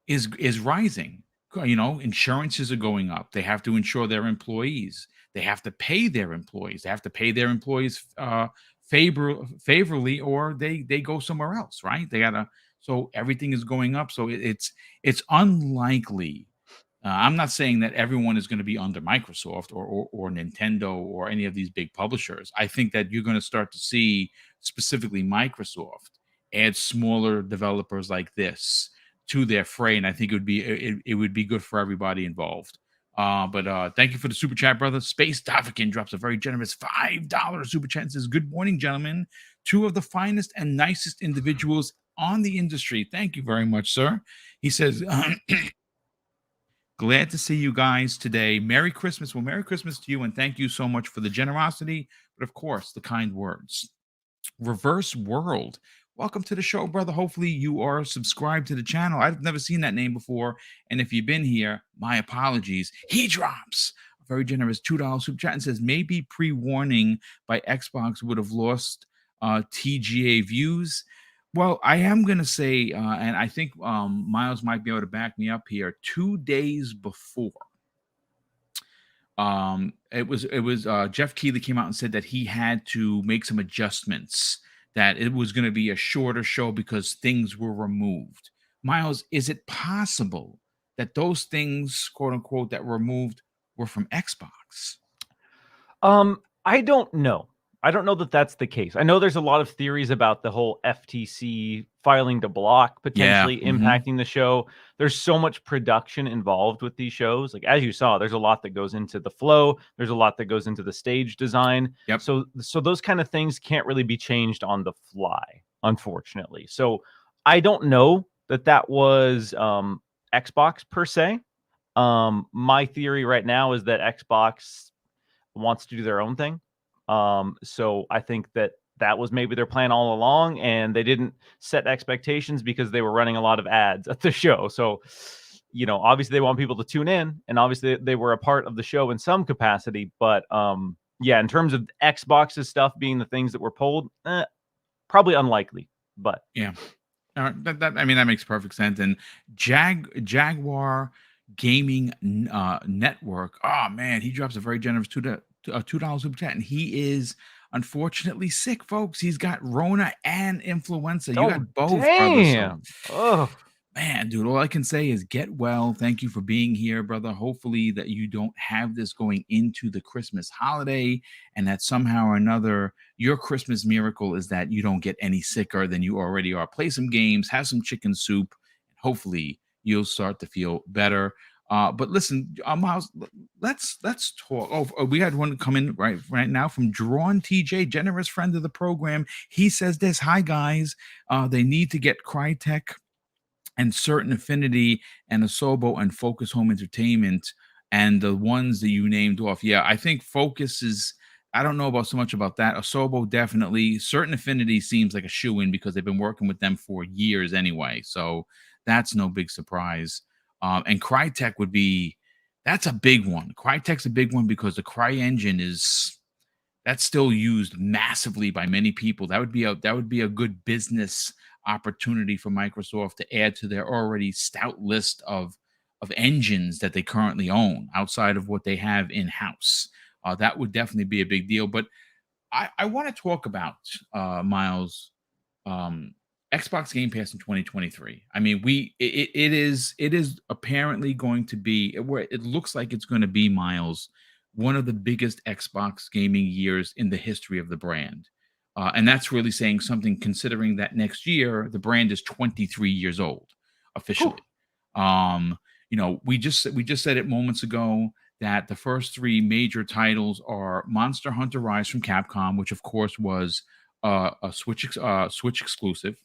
is rising. Insurances are going up. They have to insure their employees. They have to pay their employees. They have to pay their employees favorably, or they go somewhere else, right? They gotta. So everything is going up. So it's unlikely. I'm not saying that everyone is going to be under Microsoft or Nintendo or any of these big publishers. I think that you're going to start to see specifically Microsoft add smaller developers like this to their fray, and I think it would be good for everybody involved. But thank you for the super chat, brother. Space Davikin drops a very generous $5 super chat and says, "Good morning, gentlemen. Two of the finest and nicest individuals on the industry. Thank you very much, sir." He says, "Glad to see you guys today. Merry Christmas." Well, Merry Christmas to you, and thank you so much for the generosity, but of course, the kind words. Reverse World, welcome to the show, brother. Hopefully, you are subscribed to the channel. I've never seen that name before, and if you've been here, my apologies. He drops a very generous $2 super chat and says, "Maybe pre-warning by Xbox would have lost TGA views." Well, I am going to say, and I think Miles might be able to back me up here. 2 days before, it was Jeff Keighley came out and said that he had to make some adjustments, that it was going to be a shorter show because things were removed. Miles, is it possible that those things, quote unquote, that were removed were from Xbox?
I don't know. I don't know that that's the case. I know there's a lot of theories about the whole FTC filing to block
Yeah.
potentially impacting the show. There's so much production involved with these shows. Like as you saw, there's a lot that goes into the flow. There's a lot that goes into the stage design.
Yep.
So those kind of things can't really be changed on the fly, unfortunately. So I don't know that was Xbox per se. My theory right now is that Xbox wants to do their own thing. So I think that was maybe their plan all along, and they didn't set expectations because they were running a lot of ads at the show. So, obviously they want people to tune in, and obviously they were a part of the show in some capacity. But yeah, in terms of Xbox's stuff being the things that were pulled, probably unlikely. But
Yeah. I mean, that makes perfect sense. And Jaguar Gaming Network. Oh man, he drops a very generous $2 super chat, and he is unfortunately sick, folks. He's got Rona and influenza. You got both, brother. So
damn. Oh,
man, dude, all I can say is get well. Thank you for being here, brother. Hopefully that you don't have this going into the Christmas holiday, and that somehow or another your Christmas miracle is that you don't get any sicker than you already are. Play some games, have some chicken soup, and hopefully you'll start to feel better. But listen, Miles, let's talk. We had one come in right now from Drawn TJ, generous friend of the program. He says this: "Hi guys, they need to get Crytek and Certain Affinity and Asobo and Focus Home Entertainment and the ones that you named off." Yeah, I think Focus is I don't know about so much about that. Asobo definitely. Certain Affinity seems like a shoe-in because they've been working with them for years anyway. So that's no big surprise. And Crytek would be that's a big one. Crytek's a big one because the Cry engine is that's still used massively by many people. That would be a good business opportunity for Microsoft to add to their already stout list of engines that they currently own outside of what they have in house. That would definitely be a big deal. But I want to talk about Miles um, Xbox Game Pass in 2023. I mean, it is apparently going to be where it looks like it's going to be, Miles, one of the biggest Xbox gaming years in the history of the brand. And that's really saying something considering that next year the brand is 23 years old
Whew.
officially. Um, we just said it moments ago that the first three major titles are Monster Hunter Rise from Capcom, which of course was a Switch exclusive.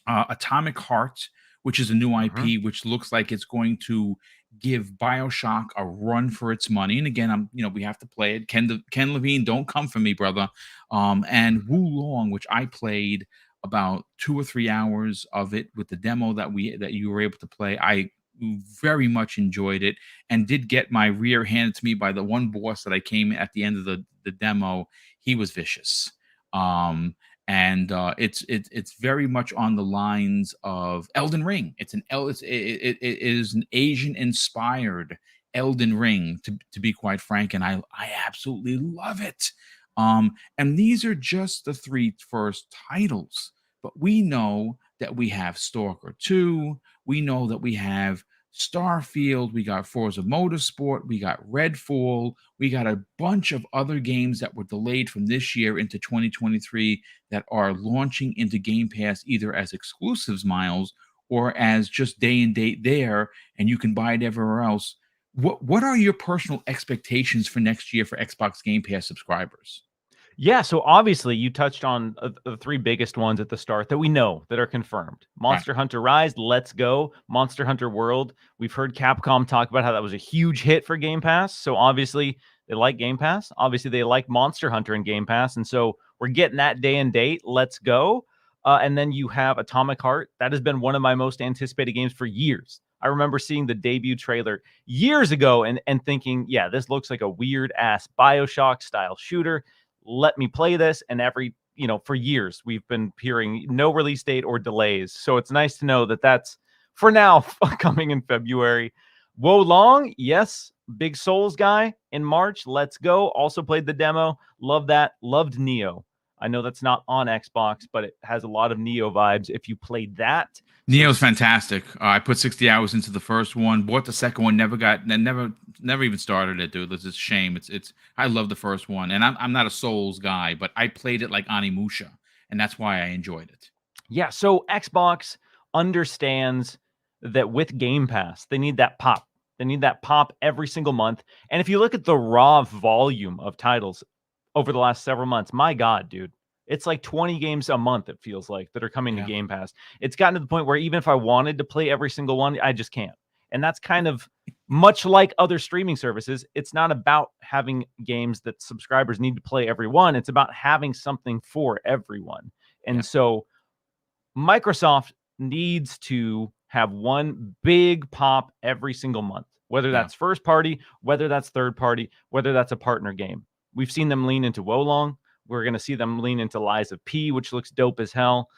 Atomic Heart, which is a new
Mhm.
IP, which looks like it's going to give Bioshock a run for its money. And again, we have to play it. Ken Levine, don't come for me, brother. And Wu Long, which I played about 2 or 3 hours of it with the demo that you were able to play. I very much enjoyed it and did get my rear handed to me by the one boss that I came at the end of the demo. He was vicious. And it's very much on the lines of Elden Ring. It is an Asian inspired Elden Ring, to be quite frank, and I absolutely love it. And these are just the three first titles, but we know that we have Stalker 2, we know that we have Starfield, we got Forza Motorsport, we got Redfall, we got a bunch of other games that were delayed from this year into 2023 that are launching into Game Pass either as exclusives, Miles, or as just day and date there, and you can buy it everywhere else. What are your personal expectations for next year for Xbox Game Pass subscribers?
Yeah, so obviously you touched on the three biggest ones at the start that we know that are confirmed.
Right.
Monster Hunter Rise, let's go. Monster Hunter World. We've heard Capcom talk about how that was a huge hit for Game Pass. So obviously they like Game Pass. Obviously they like Monster Hunter and Game Pass. And so we're getting that day and date. Let's go. And then you have Atomic Heart. That has been one of my most anticipated games for years. I remember seeing the debut trailer years ago and thinking, yeah, this looks like a weird ass Bioshock style shooter. Let me play this. And for years, we've been hearing no release date or delays. So it's nice to know that that's for now coming in February. Wo Long, yes, big Souls guy in March. Let's go. Also played the demo. Love that. Loved Neo. I know that's not on Xbox, but it has a lot of Neo vibes if you played that. So
Neo's fantastic. I put 60 hours into the first one, bought the second one, never even started it, dude. It's a shame. It's I love the first one, and I'm not a Souls guy, but I played it like Animusha, and that's why I enjoyed it.
yeah, so Xbox understands that with Game Pass, they need that pop. They need that pop every single month. And if you look at the raw volume of titles over the last several months, my God, dude, it's like 20 games a month, it feels like, that are coming to
Yeah.
Game Pass. It's gotten to the point where even if I wanted to play every single one, I just can't. And that's kind of much like other streaming services. It's not about having games that subscribers need to play every one. It's about having something for everyone.
Yeah.
And so Microsoft needs to have one big pop every single month, whether
Yeah.
that's first party, whether that's third party, whether that's a partner game. We've seen them lean into Wolong. We're going to see them lean into Lies of P, which looks dope as hell.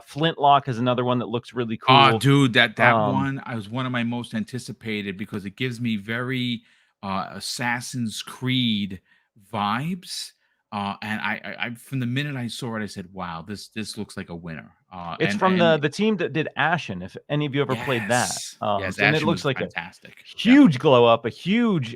Flintlock is another one that looks really
Ah,
cool.
dude, that
Um,
one I was one of my most anticipated because it gives me very Assassin's Creed vibes. And I from the minute I saw it, I said, "Wow, this looks like a winner."
it's from the team that did Ashen. If any of you ever played that,
Yes, yes,
and it
Ashen
looks
was
like a
fantastic. Yeah,
huge glow up, a huge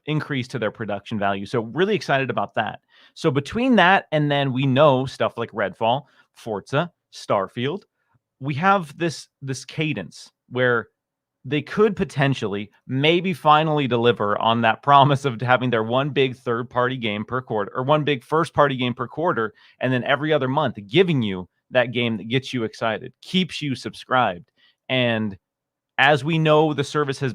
increase to their production value. So really excited about that. So between that and then we know stuff like Redfall, Forza, Starfield, we have this cadence where they could potentially maybe finally deliver on that promise of having their one big third party game per quarter or one big first party game per quarter, and then every other month giving you that game that gets you excited, keeps you subscribed. And as we know, the service it's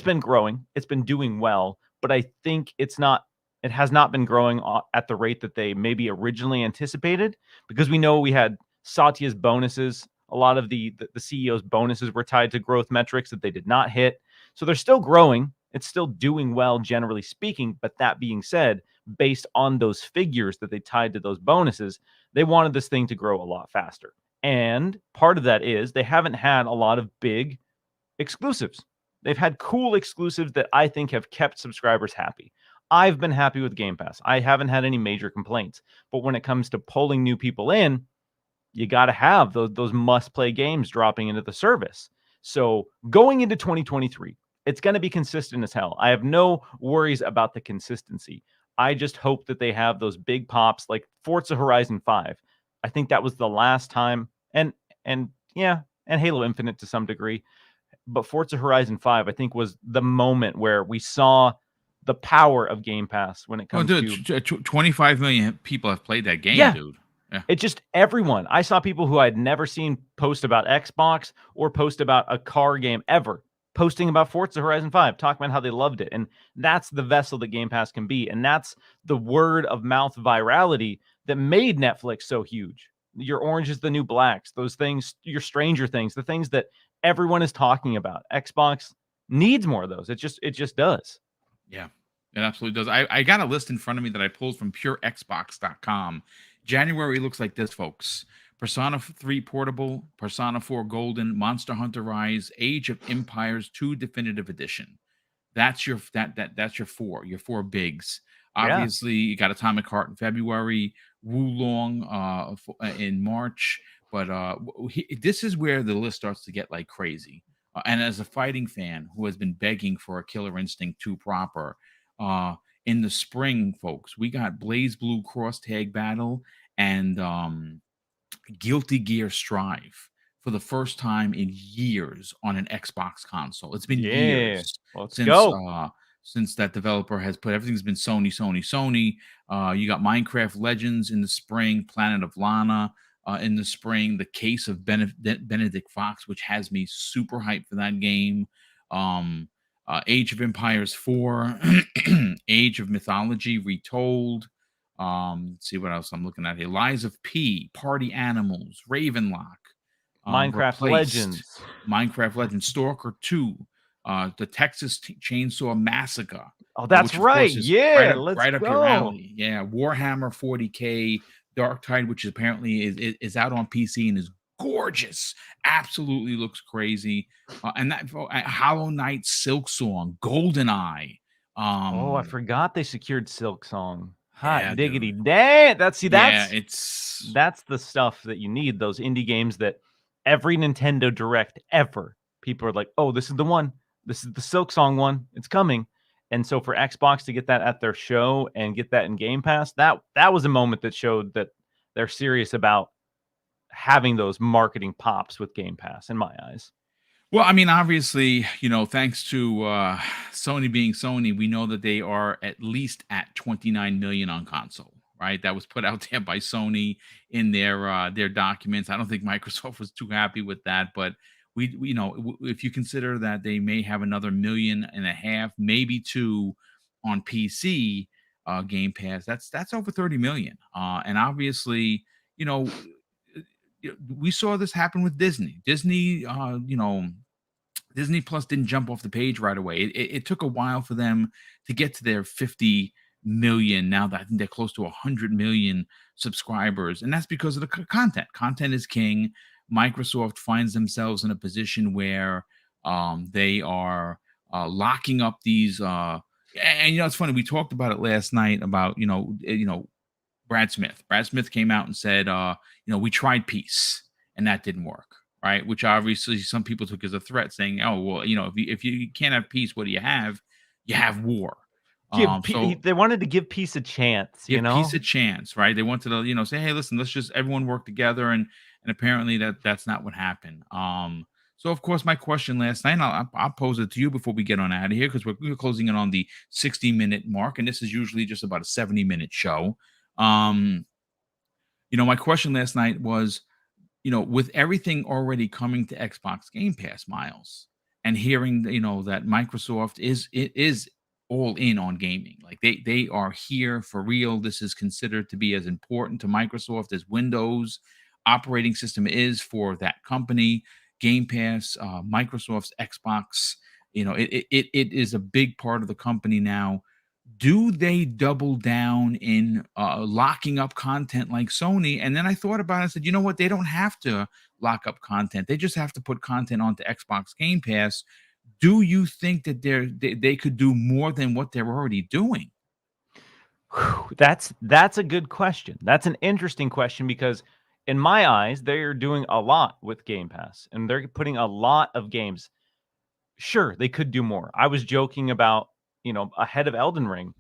been growing, it's been doing well, but I think it's not it has not been growing at the rate that they maybe originally anticipated, because we know we had Satya's bonuses. A lot of the CEO's bonuses were tied to growth metrics that they did not hit. So they're still growing. It's still doing well, generally speaking. But that being said, based on those figures that they tied to those bonuses, they wanted this thing to grow a lot faster. And part of that is they haven't had a lot of big exclusives. They've had cool exclusives that I think have kept subscribers happy. I've been happy with Game Pass. I haven't had any major complaints. But when it comes to pulling new people in, you got to have those must-play games dropping into the service. So going into 2023, it's going to be consistent as hell. I have no worries about the consistency. I just hope that they have those big pops like Forza Horizon 5. I think that was the last time, and yeah, and Halo Infinite to some degree. But Forza Horizon 5, I think, was the moment where we saw the power of Game Pass when it comes to
25 million people have played that game,
yeah,
dude. Yeah.
It just everyone. I saw people who I'd never seen post about Xbox or post about a car game ever, posting about Forza Horizon 5, talking about how they loved it. And that's the vessel that Game Pass can be. And that's the word of mouth virality that made Netflix so huge. Your Orange is the New Blacks, those things, your Stranger Things, the things that everyone is talking about. Xbox needs more of those. It just does.
Yeah, it absolutely does. I got a list in front of me that I pulled from purexbox.com. January looks like this, folks. Persona 3 Portable, Persona 4 Golden, Monster Hunter Rise, Age of Empires 2 Definitive Edition. That's your that's your four bigs. Obviously, you got Atomic Heart in February, Wulong in March, but this is where the list starts to get like crazy. And as a fighting fan who has been begging for a Killer Instinct 2 proper, in the spring, folks, we got Blaze Blue Cross Tag Battle and Guilty Gear Strive for the first time in years on an Xbox console. It's been years since that developer has put everything's been Sony. You got Minecraft Legends in the spring, Planet of Lana in the spring, The Case of Benedict Fox, which has me super hyped for that game. Age of Empires 4, Age of Mythology Retold. Let's see what else I'm looking at here. Lies of P, Party Animals, Ravenlock,
Minecraft Legends,
Stalker 2, the Texas Chainsaw Massacre.
Oh, that's right. Yeah,
right up your alley. Yeah, Warhammer 40K, Dark Tide, which apparently is out on PC and is gorgeous. Absolutely looks crazy. And that Hollow Knight, Silksong, GoldenEye.
I forgot they secured Silksong. Hot
yeah,
diggity
dude.
Dang. That's the stuff that you need. Those indie games that every Nintendo Direct ever, people are like, oh, this is the one. This is the Silksong one. It's coming. And so for Xbox to get that at their show and get that in Game Pass, that was a moment that showed that they're serious about having those marketing pops with Game Pass, in my eyes.
Well, I mean, obviously, thanks to Sony being Sony, we know that they are at least at 29 million on console, right? That was put out there by Sony in their documents. I don't think Microsoft was too happy with that, but we if you consider that they may have another 1.5 million, maybe 2 on PC Game Pass, that's over 30 million. And obviously, we saw this happen with Disney. Disney Plus didn't jump off the page right away. It took a while for them to get to their 50 million. Now that I think they're close to 100 million subscribers, and that's because of the content. Content is king. Microsoft finds themselves in a position where they are locking up these. And it's funny. We talked about it last night about Brad Smith. Brad Smith came out and said, we tried peace and that didn't work, right? Which obviously some people took as a threat, saying, oh, well, if you can't have peace, what do you have? You have war.
They wanted to give peace a chance,
peace a chance, right? They wanted to, say, hey, listen, let's just everyone work together. And apparently that's not what happened. So, of course, my question last night, I'll pose it to you before we get on out of here, because we're closing in on the 60-minute mark, and this is usually just about a 70-minute show. My question last night was, with everything already coming to Xbox Game Pass, Miles, and hearing, that Microsoft is all in on gaming. Like they are here for real. This is considered to be as important to Microsoft as Windows operating system is for that company. Game Pass, Microsoft's Xbox, it is a big part of the company now. Do they double down in locking up content like Sony? And then I thought about it and said, you know what? They don't have to lock up content. They just have to put content onto Xbox Game Pass. Do you think that they could do more than what they're already doing?
That's a good question. That's an interesting question because in my eyes, they're doing a lot with Game Pass and they're putting a lot of games. Sure, they could do more. I was joking about, ahead of Elden Ring,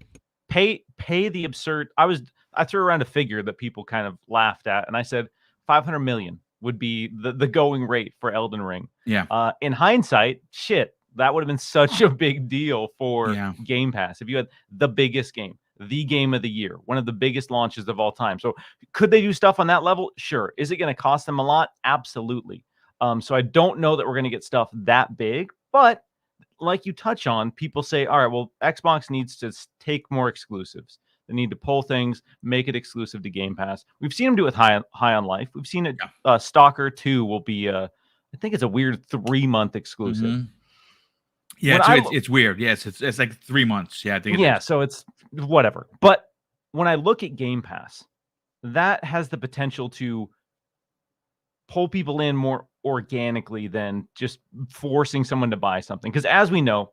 pay the absurd. I threw around a figure that people kind of laughed at, and I said 500 million would be the going rate for Elden Ring.
Yeah.
In hindsight, shit, that would have been such a big deal for
Yeah.
Game Pass if you had the biggest game, the game of the year, one of the biggest launches of all time. So could they do stuff on that level? Sure. Is it going to cost them a lot? Absolutely. So I don't know that we're going to get stuff that big, but like you touch on, people say, all right, well, Xbox needs to take more exclusives. They need to pull things, make it exclusive to Game Pass. We've seen them do it with High on Life. We've seen it. Stalker 2 will be, I think it's a weird 3-month exclusive.
Mm-hmm. Yeah, it's weird. Yes, it's like 3 months. Yeah, I think it is.
So it's whatever. But when I look at Game Pass, that has the potential to pull people in more organically than just forcing someone to buy something. Because as we know,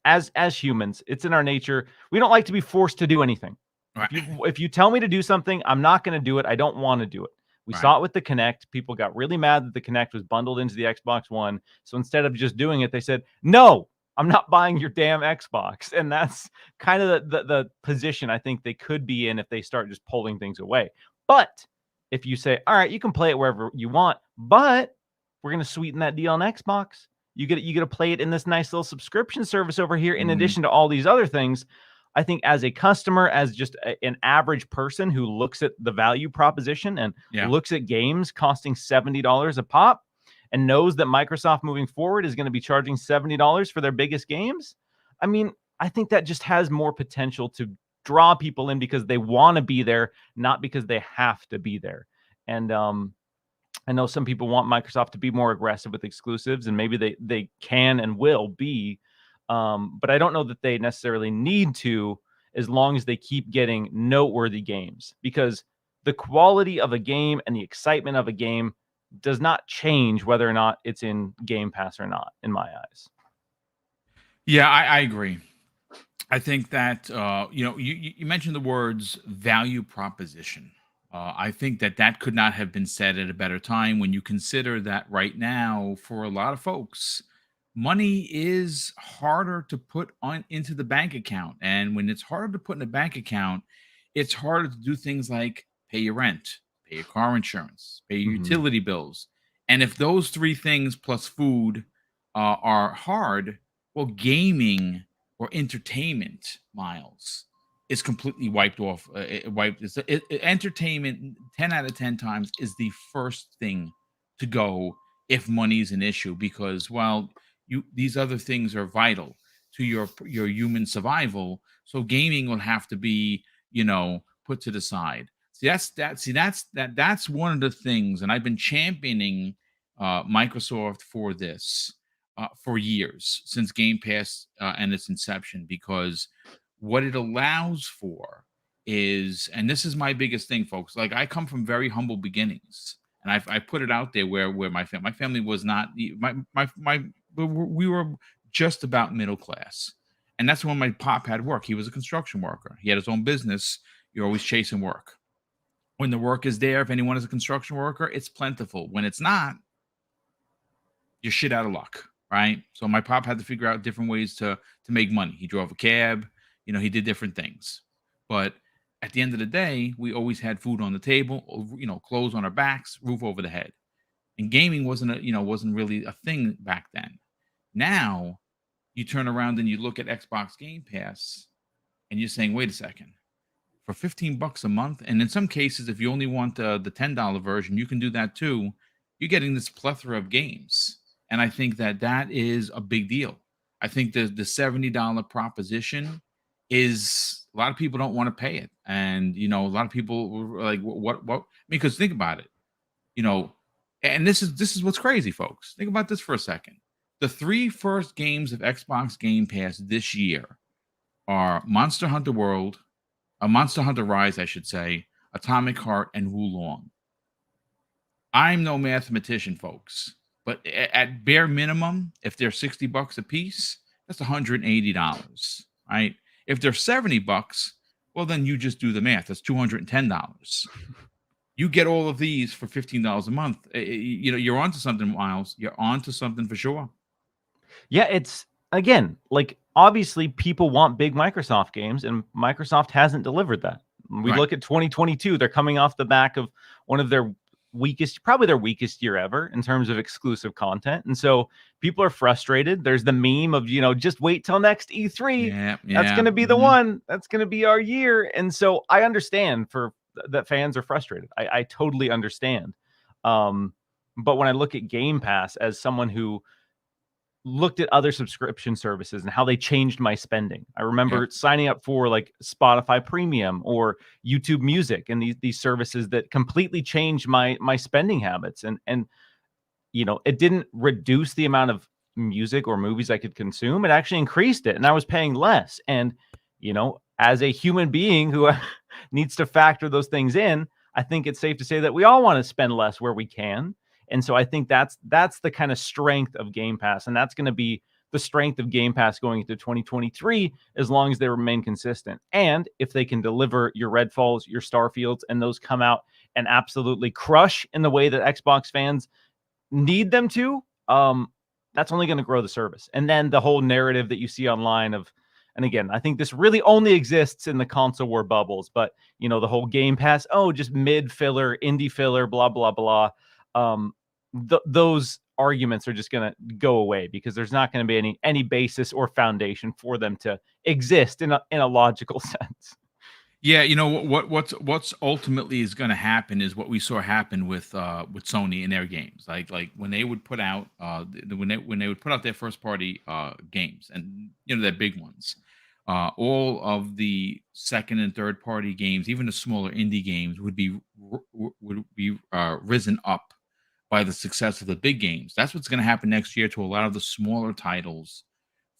as humans, it's in our nature. We don't like to be forced to do anything.
Right.
If you tell me to do something, I'm not going to do it. I don't want to do it. We saw it with the Kinect. People got really mad that the Kinect was bundled into the Xbox One. So instead of just doing it, they said, no, I'm not buying your damn Xbox. And that's kind of the position I think they could be in if they start just pulling things away. But if you say, all right, you can play it wherever you want, but we're going to sweeten that deal on Xbox. You get to play it in this nice little subscription service over here, in addition to all these other things. I think as a customer, as just an average person who looks at the value proposition and looks at games costing $70 a pop and knows that Microsoft moving forward is going to be charging $70 for their biggest games, I mean, I think that just has more potential to draw people in because they want to be there, not because they have to be there. And I know some people want Microsoft to be more aggressive with exclusives, and maybe they can and will be. But I don't know that they necessarily need to, as long as they keep getting noteworthy games, because the quality of a game and the excitement of a game does not change whether or not it's in Game Pass or not, in my eyes.
Yeah, I agree. I think that, you mentioned the words value proposition. I think that could not have been said at a better time when you consider that right now, for a lot of folks, money is harder to put on into the bank account. And when it's harder to put in a bank account, it's harder to do things like pay your rent, pay your car insurance, pay your utility bills. And if those three things plus food are hard, well, gaming or entertainment, Miles, is completely wiped off. Entertainment 10 out of 10 times is the first thing to go if money's an issue, because, well, these other things are vital to your human survival. So gaming will have to be, put to the side. That's one of the things, and I've been championing Microsoft for this for years, since Game Pass and its inception, because what it allows for is, and this is my biggest thing, folks. Like, I come from very humble beginnings, and I put it out there where my family was not we were just about middle class, and that's when my pop had work. He was a construction worker. He had his own business. You're always chasing work. When the work is there, if anyone is a construction worker, it's plentiful. When it's not, you're shit out of luck, right? So my pop had to figure out different ways to make money. He drove a cab, he did different things. But at the end of the day, we always had food on the table, clothes on our backs, roof over the head. And gaming wasn't really a thing back then. Now, you turn around and you look at Xbox Game Pass, and you're saying, wait a second, for $15 a month, and in some cases, if you only want the $10 version, you can do that too. You're getting this plethora of games. And I think that is a big deal. I think the $70 proposition is a lot of people don't want to pay it, and a lot of people were like, what? Because think about it, you know, and this is what's crazy, folks. Think about this for a second. The three first games of Xbox Game Pass this year are Monster Hunter World, Monster Hunter Rise, I should say, Atomic Heart, and Wulong. I'm no mathematician, folks, but at bare minimum, if they're $60 a piece, that's $180, right? If they're $70, well, then you just do the math. That's $210. You get all of these for $15 a month. You're onto something, Miles. You're onto something for sure.
Yeah, it's again, like obviously people want big Microsoft games, and Microsoft hasn't delivered that. We
Right.
look at 2022, they're coming off the back of one of their probably their weakest year ever in terms of exclusive content. And so people are frustrated. There's the meme of, just wait till next E3.
Yeah,
That's
yeah.
going to be the one. That's going to be our year. And so I understand that fans are frustrated. I totally understand. But when I look at Game Pass as someone who looked at other subscription services and how they changed my spending. I remember signing up for like Spotify Premium or YouTube Music and these services that completely changed my spending habits. And it didn't reduce the amount of music or movies I could consume. It actually increased it, and I was paying less. And as a human being who needs to factor those things in, I think it's safe to say that we all want to spend less where we can. And so I think that's the kind of strength of Game Pass, and that's going to be the strength of Game Pass going into 2023, as long as they remain consistent. And if they can deliver your Redfalls, your Starfields, and those come out and absolutely crush in the way that Xbox fans need them to, that's only going to grow the service. And then the whole narrative that you see online of, and again, I think this really only exists in the console war bubbles, but the whole Game Pass, just mid filler, indie filler, blah, blah, blah. Those arguments are just going to go away because there's not going to be any basis or foundation for them to exist in a logical sense.
Yeah, what's ultimately is going to happen is what we saw happen with Sony and their games. Like when they would put out when they would put out their first party games, and their big ones, all of the second and third party games, even the smaller indie games, would be risen up by the success of the big games. That's what's going to happen next year to a lot of the smaller titles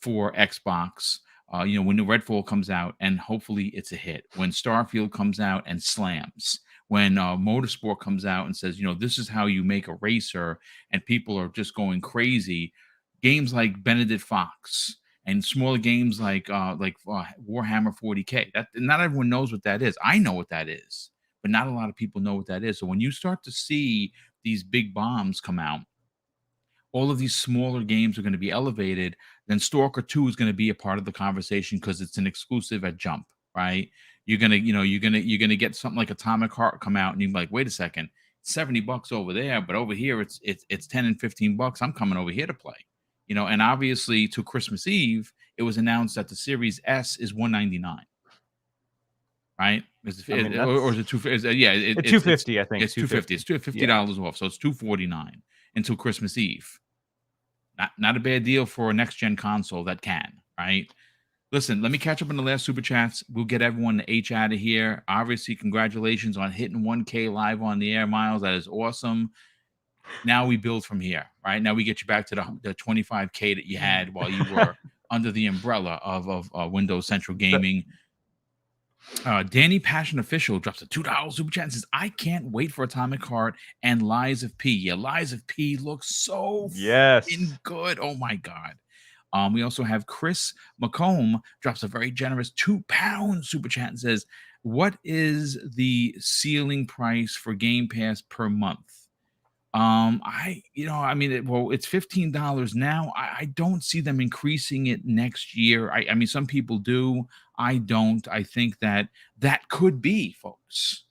for Xbox. When the Redfall comes out, and hopefully it's a hit. When Starfield comes out and slams. When Motorsport comes out and says, this is how you make a racer, and people are just going crazy. Games like Benedict Fox and smaller games like Warhammer 40K. That not everyone knows what that is. I know what that is, but not a lot of people know what that is. So when you start to see these big bombs come out, all of these smaller games are going to be elevated. Then Stalker 2 is going to be a part of the conversation because it's an exclusive at Jump, right? You're gonna get something like Atomic Heart come out, and you're like, wait a second, $70 over there, but over here it's 10 and $15. I'm coming over here to play, And obviously, to Christmas Eve, it was announced that the Series S is $199. Right? Or is it $250? Yeah,
it's $250. I think
it's $250. It's $50 off, so it's $249 until Christmas Eve. Not a bad deal for a next gen console that can, right? Listen, let me catch up on the last super chats. We'll get everyone to H out of here. Obviously, congratulations on hitting 1K live on the air, Miles. That is awesome. Now we build from here, right? Now we get you back to the 25K that you had while you were under the umbrella of Windows Central Gaming. Danny Passion Official drops a $2 super chat and says, I can't wait for Atomic Heart and Lies of P. Yeah, Lies of P looks so good. Oh my God. We also have Chris McComb drops a very generous £2 super chat and says, what is the ceiling price for Game Pass per month? It's $15 now. I don't see them increasing it next year. I mean, some people do. I don't. I think that could be, folks,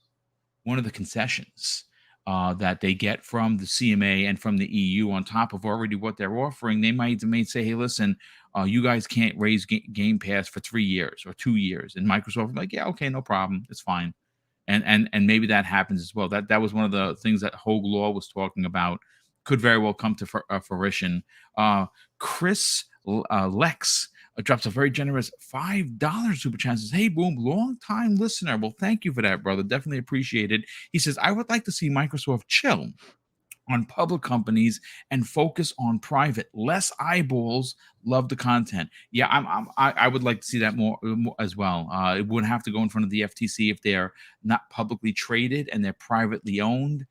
one of the concessions that they get from the CMA and from the EU on top of already what they're offering. They might say, hey, listen, you guys can't raise Game Pass for 3 years or 2 years. And Microsoft like, yeah, okay, no problem. It's fine. And maybe that happens as well. That was one of the things that Hogue Law was talking about. Could very well come to fruition. Chris Lex drops a very generous $5 super chat. Says, "Hey, Boom, long time listener." Well, thank you for that, brother. Definitely appreciate it. He says, "I would like to see Microsoft chill on public companies and focus on private. Less eyeballs. Love the content." Yeah, I would like to see that more as well. It would have to go in front of the FTC if they're not publicly traded and they're privately owned.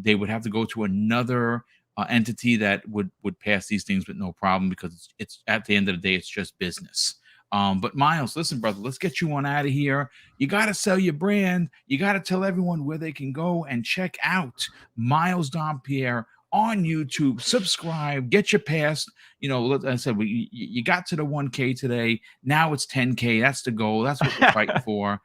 They would have to go to another entity that would pass these things with no problem, because it's at the end of the day, it's just business. But Miles, listen, brother, let's get you on out of here. You got to sell your brand. You got to tell everyone where they can go and check out Miles Dompierre on YouTube. Subscribe, get your pass. Like I said, you got to the 1K today. Now it's 10K. That's the goal. That's what we're fighting for.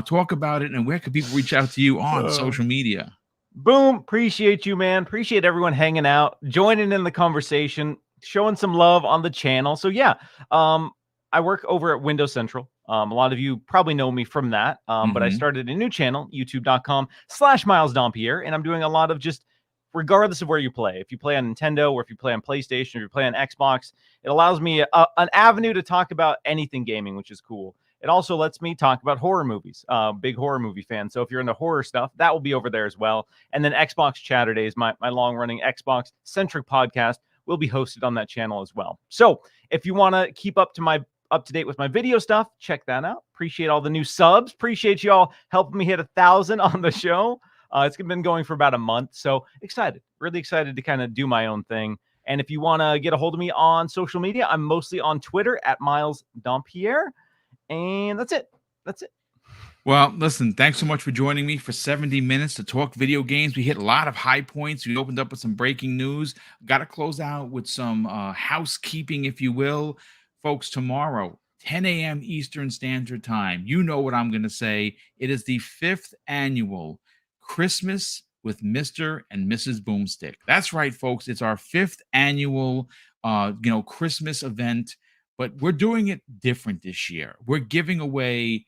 Talk about it, and where can people reach out to you on social media?
Boom. Appreciate you, man. Appreciate everyone hanging out, joining in the conversation, showing some love on the channel. So yeah, I work over at Windows Central. A lot of you probably know me from that. But I started a new channel, youtube.com/Miles Dompierre, and I'm doing a lot of just, regardless of where you play, if you play on Nintendo or if you play on PlayStation or if you play on Xbox, it allows me an avenue to talk about anything gaming, which is cool. It also lets me talk about horror movies. Big horror movie fan. So if you're into horror stuff, that will be over there as well. And then Xbox Chatter Days, my long-running Xbox-centric podcast, will be hosted on that channel as well. So if you want to keep up to date with my video stuff, check that out. Appreciate all the new subs. Appreciate y'all helping me hit 1,000 on the show. It's been going for about a month. So excited, really excited to kind of do my own thing. And if you want to get a hold of me on social media, I'm mostly on Twitter at Miles Dompierre. And that's it.
Well, listen, thanks so much for joining me for 70 minutes to talk video games. We hit a lot of high points. We opened up with some breaking news. Got to close out with some housekeeping, if you will. Folks, tomorrow, 10 a.m. Eastern Standard Time. You know what I'm going to say. It is the 5th annual Christmas with Mr. and Mrs. Boomstick. That's right, folks. It's our 5th annual, Christmas event, but we're doing it different this year. We're giving away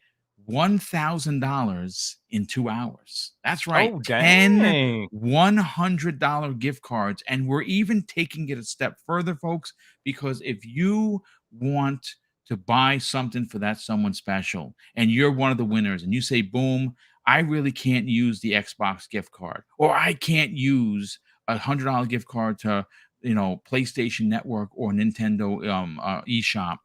$1,000 in 2 hours. That's right.
Oh,
10
dang.
$100 gift cards. And we're even taking it a step further, folks, because if you want to buy something for that someone special and you're one of the winners and you say, Boom, I really can't use the Xbox gift card, or I can't use $100 gift card to, PlayStation Network or Nintendo eShop.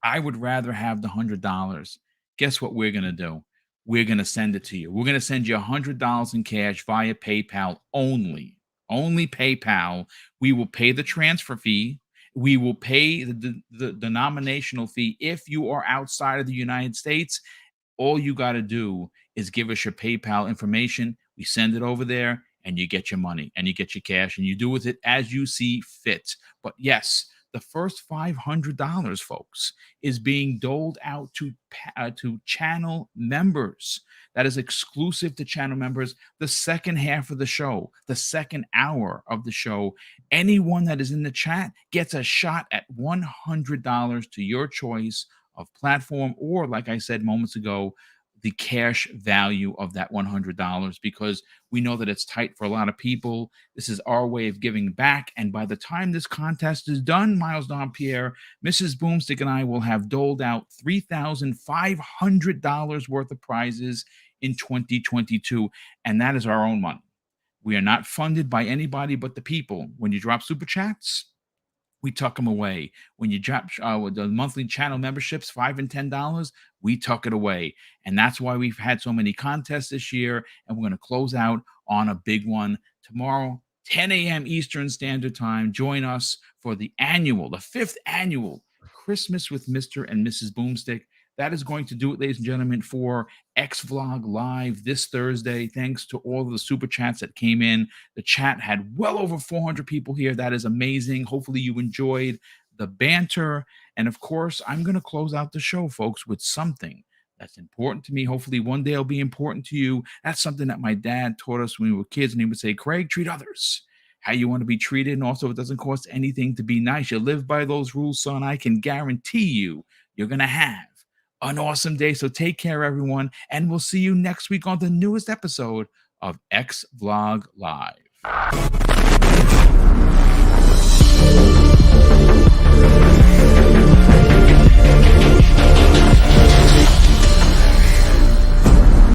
I would rather have the $100. Guess what we're going to do? We're going to send it to you. We're going to send you $100 in cash via PayPal only. Only PayPal. We will pay the transfer fee. We will pay the denominational fee if you are outside of the United States. All you got to do is give us your PayPal information. We send it over there, and you get your money, and you get your cash, and you do with it as you see fit. But yes, the first $500, folks, is being doled out to channel members. That is exclusive to channel members. The second half of the show, the second hour of the show, anyone that is in the chat gets a shot at $100 to your choice of platform, or, like I said moments ago, the cash value of that $100, because we know that it's tight for a lot of people. This is our way of giving back. And by the time this contest is done, Miles Dompierre, Mrs. Boomstick, and I will have doled out $3,500 worth of prizes in 2022. And that is our own money. We are not funded by anybody but the people. When you drop super chats, we tuck them away. When you drop with the monthly channel memberships, $5 and $10, we tuck it away. And that's why we've had so many contests this year. And we're going to close out on a big one tomorrow, 10 a.m. Eastern Standard Time. Join us for the 5th annual Christmas with Mr. and Mrs. Boomstick. That is going to do it, ladies and gentlemen, for X-Vlog Live this Thursday. Thanks to all of the super chats that came in. The chat had well over 400 people here. That is amazing. Hopefully you enjoyed the banter. And of course, I'm going to close out the show, folks, with something that's important to me. Hopefully one day it'll be important to you. That's something that my dad taught us when we were kids. And he would say, Craig, treat others how you want to be treated. And also, it doesn't cost anything to be nice. You live by those rules, son. I can guarantee you're going to have an awesome day. So take care, everyone. And we'll see you next week on the newest episode of X-Vlog Live.